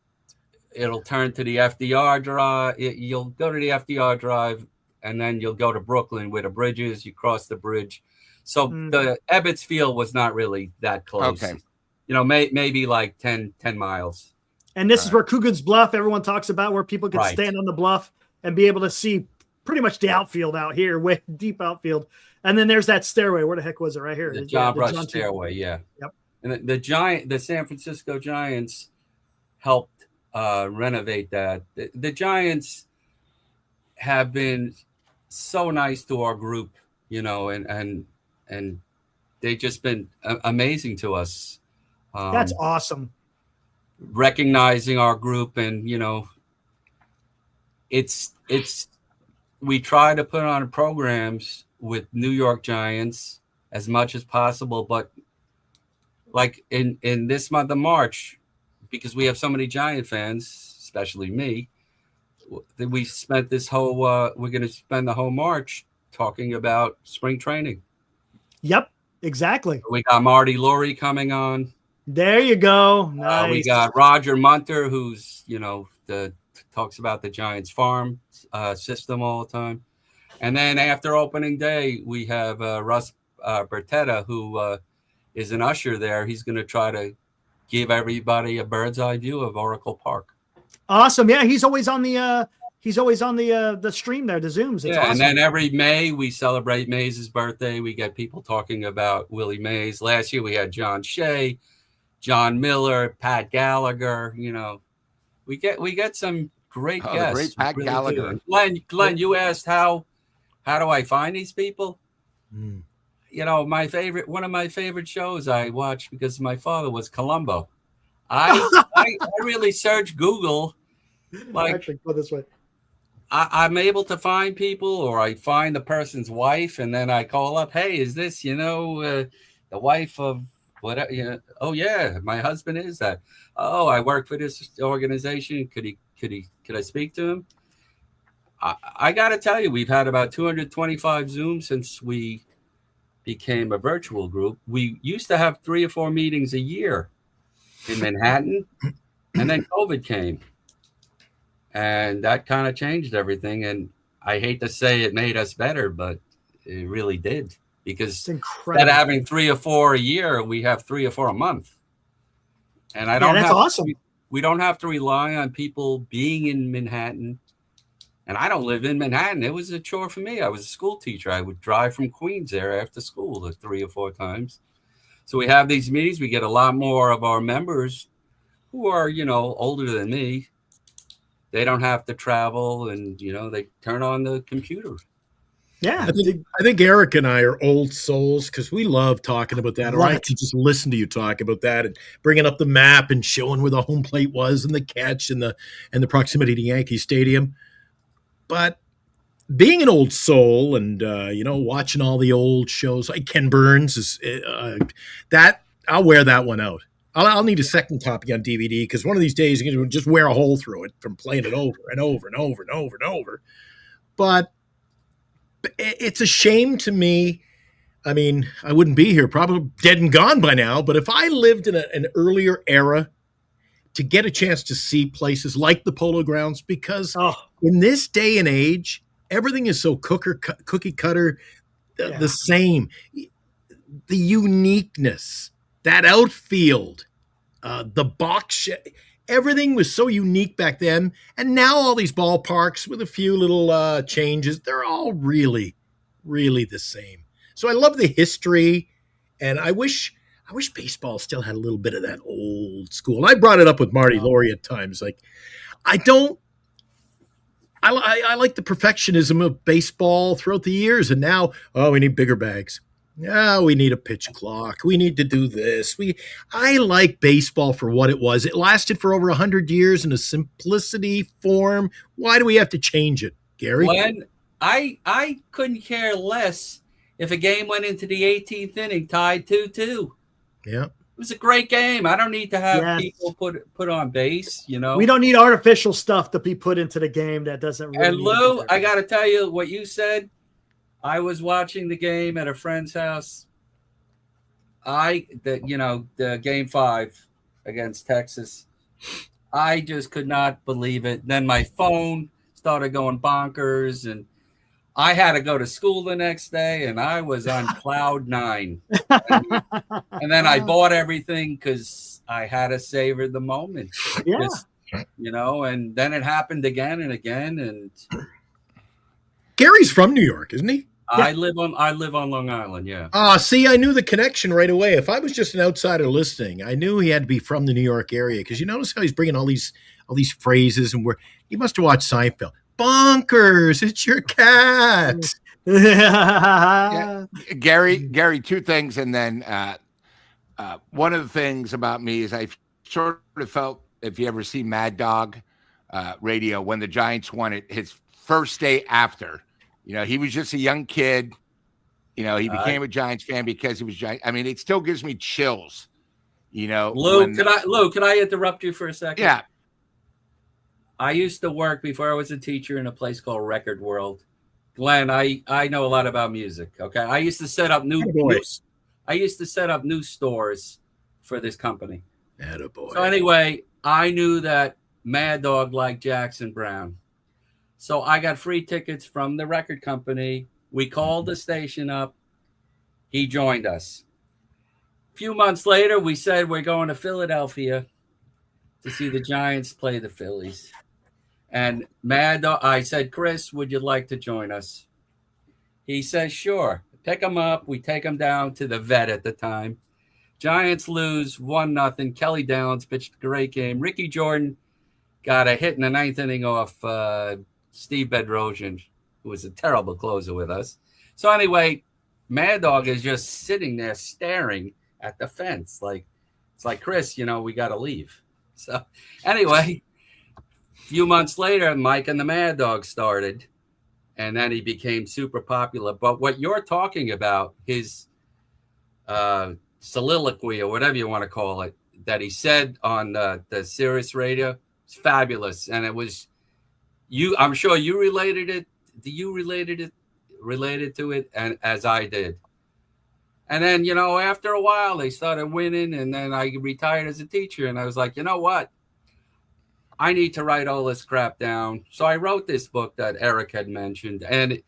turn to the FDR Drive. You'll go to the FDR Drive, and then you'll go to Brooklyn where the bridge is. You cross the bridge. So the Ebbets Field was not really that close. Okay. Maybe like 10 miles. And this is where Coogan's Bluff, everyone talks about, where people can stand on the bluff and be able to see pretty much the outfield out here, way deep outfield. And then there's that stairway. Where the heck was it? Right here. The John Brush stairway, yeah. Yep. And the San Francisco Giants helped renovate that. The Giants have been so nice to our group, and they've just been amazing to us. That's awesome. Recognizing our group, and we try to put on programs with New York Giants as much as possible, but like in this month of March, because we have so many Giant fans, especially me, we spent this whole we're going to spend the whole March talking about spring training. Yep, exactly. We got Marty Laurie coming on. There you go. Nice. We got Roger Munter, who's talks about the Giants farm system all the time. And then after opening day, we have Russ Bertetta, who is an usher there. He's going to try to give everybody a bird's eye view of Oracle Park. Awesome. Yeah, he's always on the stream there, the Zooms. It's awesome. And then every May we celebrate Mays' birthday. We get people talking about Willie Mays. Last year we had John Shea, John Miller, Pat Gallagher. We get some great guests. The great Pat Gallagher. Glenn, you asked how do I find these people? One of my favorite shows I watched because my father was Columbo. I really search Google. Like, actually, go this way. I'm able to find people, or I find the person's wife, and then I call up. Hey, is this the wife of whatever? Oh yeah, my husband is that. Oh, I work for this organization. Could I speak to him? I got to tell you, we've had about 225 Zooms since we became a virtual group. We used to have 3 or 4 meetings a year in Manhattan, and then COVID came, and that kind of changed everything. And I hate to say it made us better, but it really did, because instead of having 3 or 4 a year, we have 3 or 4 a month. And that's awesome. We don't have to rely on people being in Manhattan. And I don't live in Manhattan. It was a chore for me. I was a school teacher. I would drive from Queens there after school 3 or 4 times. So we have these meetings. We get a lot more of our members who are, older than me. They don't have to travel, and, they turn on the computer. Yeah. I think Eric and I are old souls because we love talking about that. Or I can just listen to you talk about that and bringing up the map and showing where the home plate was and the catch and the proximity to Yankee Stadium. But being an old soul and watching all the old shows like Ken Burns is that I'll wear that one out. I'll need a second copy on DVD because one of these days you're going to just wear a hole through it from playing it over and over and over and over and over. But it's a shame to me. I mean, I wouldn't be here, probably dead and gone by now. But if I lived in an earlier era to get a chance to see places like the Polo Grounds, because in this day and age, everything is so cookie cutter, the same. The uniqueness, that outfield, the box, everything was so unique back then. And now all these ballparks with a few little changes, they're all really, really the same. So I love the history, and I wish baseball still had a little bit of that old school. And I brought it up with Marty Laurie at times. Like, I like the perfectionism of baseball throughout the years. And now, we need bigger bags. Yeah, we need a pitch clock. We need to do this. I like baseball for what it was. It lasted for over 100 years in a simplicity form. Why do we have to change it, Gary? Glenn, I couldn't care less if a game went into the 18th inning tied 2-2. Yeah. It was a great game. I don't need to have people put on base, We don't need artificial stuff to be put into the game that doesn't really. And Lou, I got to tell you what you said. I was watching the game at a friend's house. The game 5 against Texas. I just could not believe it. Then my phone started going bonkers, and I had to go to school the next day, and I was on cloud 9. And then I bought everything because I had to savor the moment. Yeah. And then it happened again and again. And Gary's from New York, isn't he? I live on Long Island, yeah. See, I knew the connection right away. If I was just an outsider listening, I knew he had to be from the New York area because you notice how he's bringing all these phrases, and he must have watched Seinfeld. Bonkers, it's your cat. Gary, two things, and then one of the things about me is I sort of felt, if you ever see Mad Dog radio, when the Giants won it, his first day after, he was just a young kid. He became a Giants fan because he was Giant. I mean, it still gives me chills. Lou, could I interrupt you for a second? Yeah. I used to work before I was a teacher in a place called Record World. Glenn, I know a lot about music. Okay, I used to set up new stores for this company. Attaboy. So anyway, I knew that Mad Dog liked Jackson Brown, so I got free tickets from the record company. We called the station up. He joined us. A few months later, we said we're going to Philadelphia to see the Giants play the Phillies. And I said, Chris, would you like to join us? He says, sure. Pick him up. We take him down to the vet at the time. Giants lose 1-0. Kelly Downs pitched a great game. Ricky Jordan got a hit in the 9th inning off Steve Bedrosian, who was a terrible closer with us. So anyway, Mad Dog is just sitting there staring at the fence. It's like, Chris, we got to leave. So anyway, a few months later, Mike and the Mad Dog started, and then he became super popular. But what you're talking about, his soliloquy or whatever you want to call it, that he said on the Sirius radio, it's fabulous. And it was I'm sure you related it. Related to it, and as I did. And then, after a while, they started winning, and then I retired as a teacher, and I was like, you know what? I need to write all this crap down. So I wrote this book that Eric had mentioned, and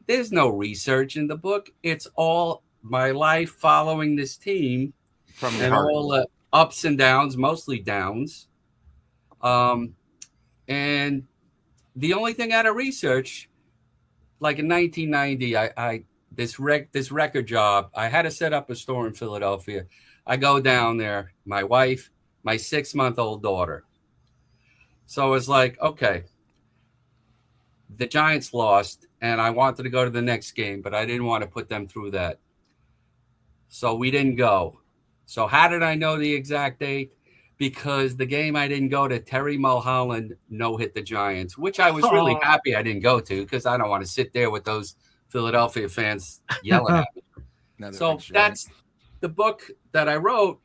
there's no research in the book. It's all my life following this team from and all the ups and downs, mostly downs. And the only thing out of research, like in 1990, this record job, I had to set up a store in Philadelphia. I go down there, my wife, my 6-month-old daughter. So it's like, okay, the Giants lost, and I wanted to go to the next game, but I didn't want to put them through that. So we didn't go. So how did I know the exact date? because the game I didn't go to, Terry Mulholland no-hit the Giants, which I was really happy I didn't go to because I don't want to sit there with those Philadelphia fans yelling at me. So that's the book that I wrote.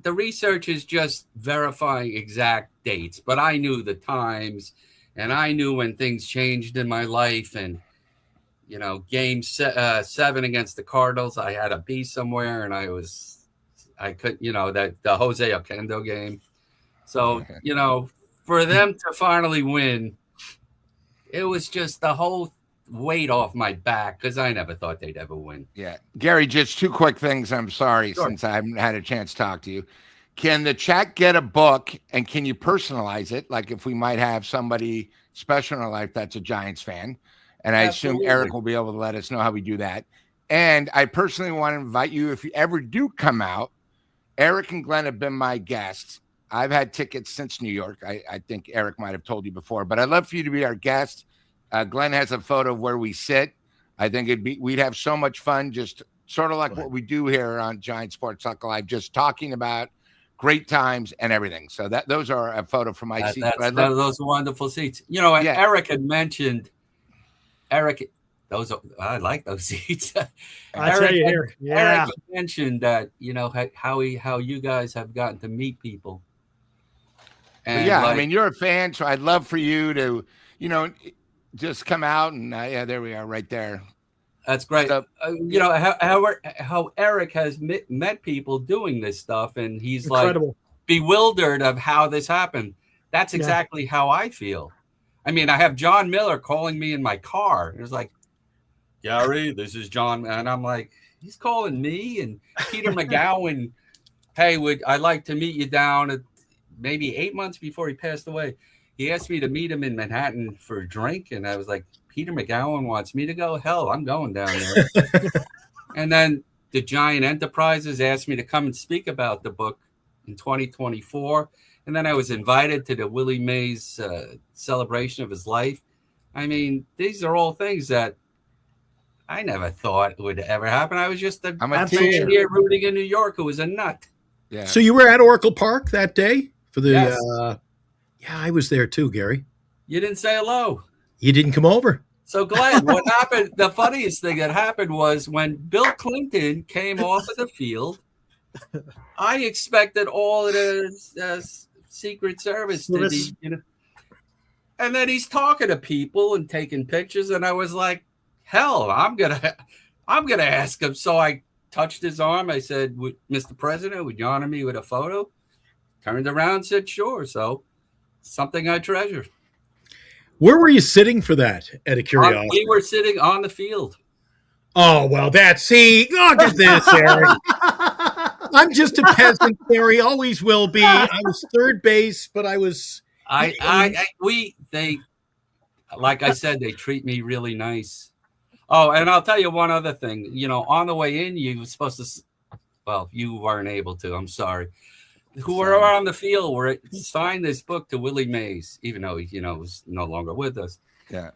The research is just verifying exact dates, but I knew the times and I knew when things changed in my life. And, game 7 against the Cardinals, I had to be somewhere and I couldn't, that the Jose Oquendo game. So, for them to finally win, it was just the whole weight off my back because I never thought they'd ever win. Yeah. Gary, just 2 quick things. I'm sorry, since I haven't had a chance to talk to you. Can the chat get a book and can you personalize it? Like if we might have somebody special in our life that's a Giants fan. And I assume Eric will be able to let us know how we do that. And I personally want to invite you, if you ever do come out, Eric and Glenn have been my guests. I've had tickets since New York. I think Eric might have told you before, but I'd love for you to be our guest. Glenn has a photo of where we sit. I think we'd have so much fun, just sort of like what we do here on Giant Sports Talk Live, just talking about great times and everything. So those are a photo from my seat. Those are wonderful seats. Eric had mentioned, I like those seats. Eric mentioned that, how you guys have gotten to meet people. And I mean, you're a fan, so I'd love for you to, just come out and there we are right there. That's great. So, how Eric has met people doing this stuff, and he's incredible. Like bewildered of how this happened. That's exactly how I feel. I mean, I have John Miller calling me in my car. It was like, Gary, this is John. And I'm like, he's calling me. And Peter McGowan, hey, I'd like to meet you down at maybe 8 months before he passed away. He asked me to meet him in Manhattan for a drink. And I was like, Peter McGowan wants me to go? Hell, I'm going down there. And then the Giant Enterprises asked me to come and speak about the book in 2024. And then I was invited to the Willie Mays celebration of his life. I mean, these are all things that I never thought would ever happen. I was just a teacher here rooting in New York who was a nut. Yeah. So you were at Oracle Park that day for the? Yes. I was there too, Gary. You didn't say hello. You didn't come over. So Glenn, what happened? The funniest thing that happened was when Bill Clinton came off of the field. I expected all of the Secret Service to be, and then he's talking to people and taking pictures, and I was like, hell, I'm gonna ask him. So I touched his arm. I said, Mr. President, would you honor me with a photo? Turned around, said, sure. So something I treasure. Where were you sitting for that, out of curiosity? We were sitting on the field. Oh, well, look at this, Eric. I'm just a peasant, Gary. Always will be. I was third base, but I was. They, like I said, they treat me really nice. Oh, and I'll tell you one other thing. On the way in, you were supposed to. Well, you weren't able to. I'm sorry. Who were on the field were signed this book to Willie Mays, even though he, was no longer with us. Yeah.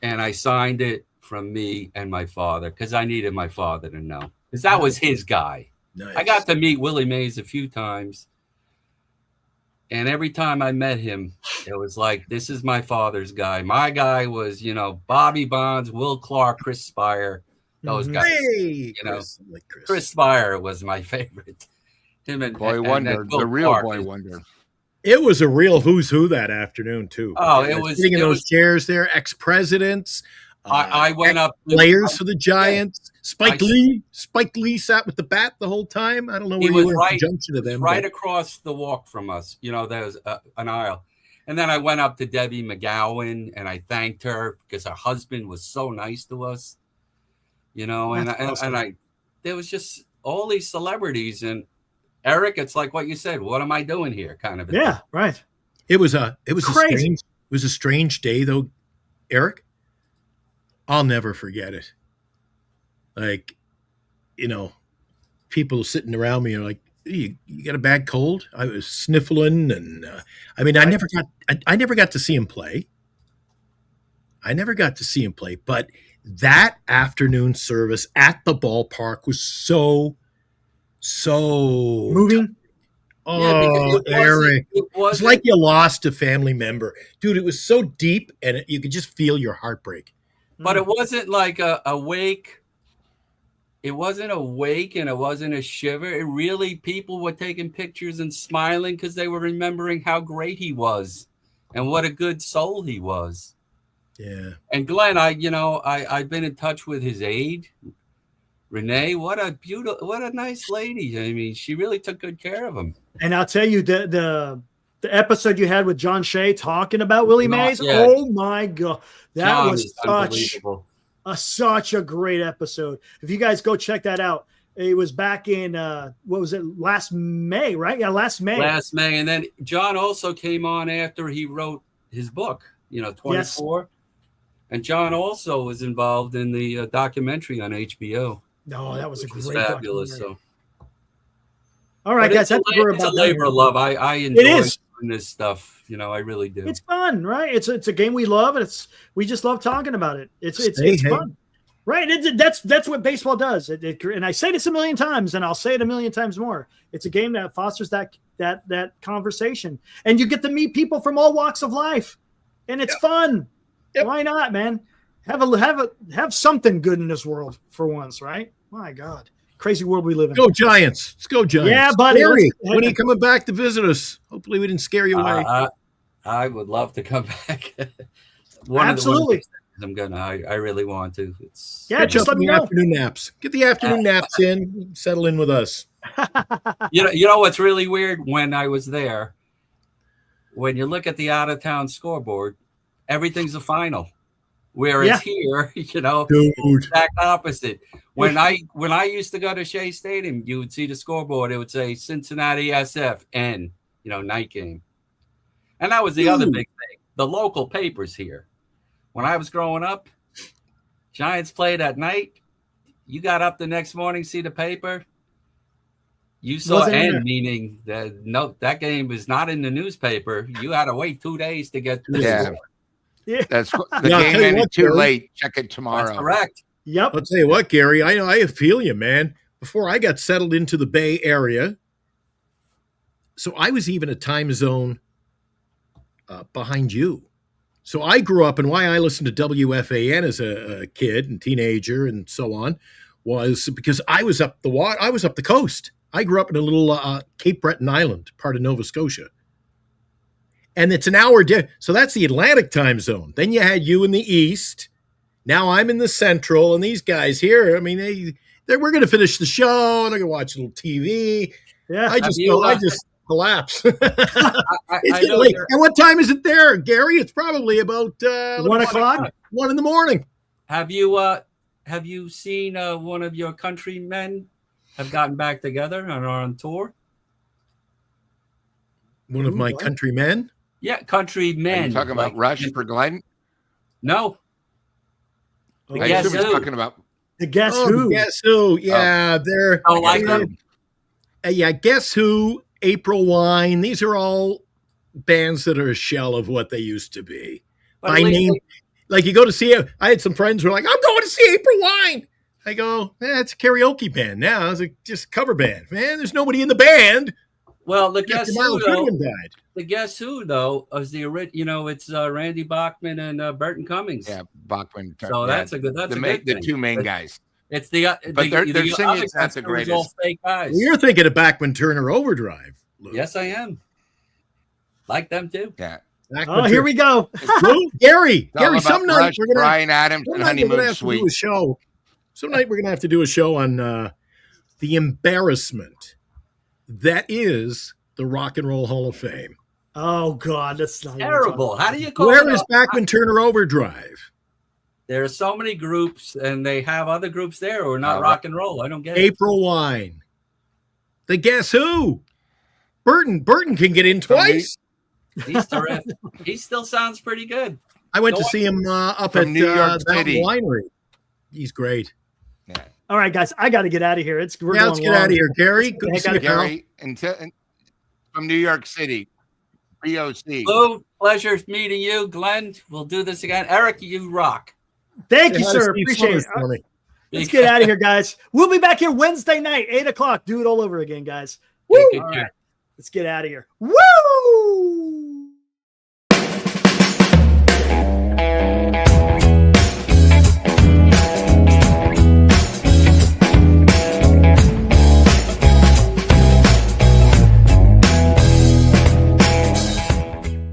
And I signed it from me and my father because I needed my father to know because that was his guy. Nice. I got to meet Willie Mays a few times. And every time I met him, it was like, this is my father's guy. My guy was, Bobby Bonds, Will Clark, Chris Spire, those guys. Hey, Chris Spire was my favorite. Him and Boy Wonder, the real Clark. Boy Wonder. It was a real who's who that afternoon, too. Oh, it was sitting in those chairs there, ex-presidents. I went up players for the Giants. Spike Lee sat with the bat the whole time. I don't know where you were in conjunction to them. Right across the walk from us. There's an aisle. And then I went up to Debbie McGowan and I thanked her because her husband was so nice to us. And I there was just all these celebrities and Eric, it's like what you said. What am I doing here? Kind of. Thing. Right. It was crazy. It was a strange day, though, Eric. I'll never forget it. Like, people sitting around me are like, you got a bad cold? I was sniffling, and I never got to see him play. But that afternoon service at the ballpark was so moving. Yeah, because Eric. it It's wasn't like you lost a family member. Dude, it was so deep and you could just feel your heartbreak. but it wasn't like a wake. It wasn't a wake and it wasn't a shiver. It really, people were taking pictures and smiling because they were remembering how great he was and what a good soul he was. Yeah. And Glenn, I've been in touch with his aide, Renee. What a nice lady. I mean, she really took good care of him. And I'll tell you, the episode you had with John Shea talking about Willie Mays, yeah. oh my God. That John was is unbelievable. such a great episode. If you guys go check that out, it was back in, what was it, last May, right? Yeah, last May. Last May. And then John also came on after he wrote his book, 24. Yes. And John also was involved in the documentary on HBO. No, that was a great fabulous. So, all right, guys, it's a labor of love. I enjoy doing this stuff. I really do. It's fun, right? It's a game we love, and we just love talking about it. It's fun, right? That's what baseball does. And I say this a million times, and I'll say it a million times more. It's a game that fosters that conversation, and you get to meet people from all walks of life, and it's fun. Yep. Why not, man? Have something good in this world for once, right? My God, crazy world we live in. Go Giants! Let's go Giants! Yeah, buddy. Gary, when are you coming back to visit us? Hopefully, we didn't scare you away. I would love to come back. Absolutely. I really want to. Just let me know. Afternoon naps. Get the afternoon naps in. Settle in with us. You know what's really weird? When I was there, when you look at the out of town scoreboard, everything's a final. Whereas here, exact opposite. When I used to go to Shea Stadium, you would see the scoreboard. It would say Cincinnati SFN, night game. And that was the other big thing. The local papers here. When I was growing up, Giants played at night. You got up the next morning, see the paper. You saw N, meaning that game was not in the newspaper. You had to wait 2 days to get the score. Yeah. That's the game ended too late. Check it tomorrow. That's correct. Yep. I'll tell you what, Gary, I feel you, man. Before I got settled into the Bay Area, so I was even a time zone behind you. So I grew up, and why I listened to WFAN as a kid and teenager and so on was because I was up the coast. I grew up in a little Cape Breton island, part of Nova Scotia. And it's an hour so that's the Atlantic time zone. Then you had you in the East. Now I'm in the Central, and these guys here, I mean, we're going to finish the show, and they're going to watch a little TV. Yeah, I just collapse. It's getting late. And what time is it there, Gary? It's probably about 1 o'clock, 1 in the morning. Have you seen one of your countrymen have gotten back together and are on tour? One of my countrymen? Yeah, countrymen. Are you talking about Rush for Glenn? No. I assume he's talking about the Guess Who. Guess Who? Yeah, they're. Oh, like them. Yeah, Guess Who? April Wine. These are all bands that are a shell of what they used to be. I mean, like you go to see. I had some friends who were like, "I'm going to see April Wine." I go, it's a karaoke band now. It's just a cover band, man. There's nobody in the band. Well, the Guess Who though. Died. The Guess Who though is the original. It's Randy Bachman and Burton Cummings. Yeah, Bachman. So that's a good. That's a good thing. The two main guys. It's the but they're singing. That's the greatest. All fake guys. Well, you're thinking of Bachman Turner Overdrive. Luke. Yes, I am. Like them too. Yeah. Oh, here we go. Gary, some night we're gonna Brian Adams and Honeymoon Suite. Some night we're gonna have to do a show on the embarrassment that is the Rock and Roll Hall of Fame. Oh God, that's not terrible. How do you call Where is Bachman Turner Overdrive? There are so many groups, and they have other groups there who are not rock and roll. I don't get it. April Wine. The Guess Who? Burton can get in twice. He's terrific. He still sounds pretty good. I went to see him up at New York City Winery. He's great. Yeah. All right, guys, I got to get out of here. Let's get out of here, Gary. Good to see you, Gary. From New York City, BOC. Hello, pleasure meeting you, Glenn. We'll do this again. Eric, you rock. Thank you, sir. Appreciate it. Let's get out of here, guys. We'll be back here Wednesday night, 8 o'clock. Do it all over again, guys. Woo! All right. Let's get out of here. Woo!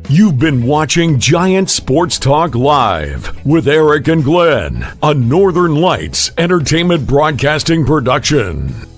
You've been watching Giant Sports Talk Live with Eric and Glenn, a Northern Lights Entertainment Broadcasting production.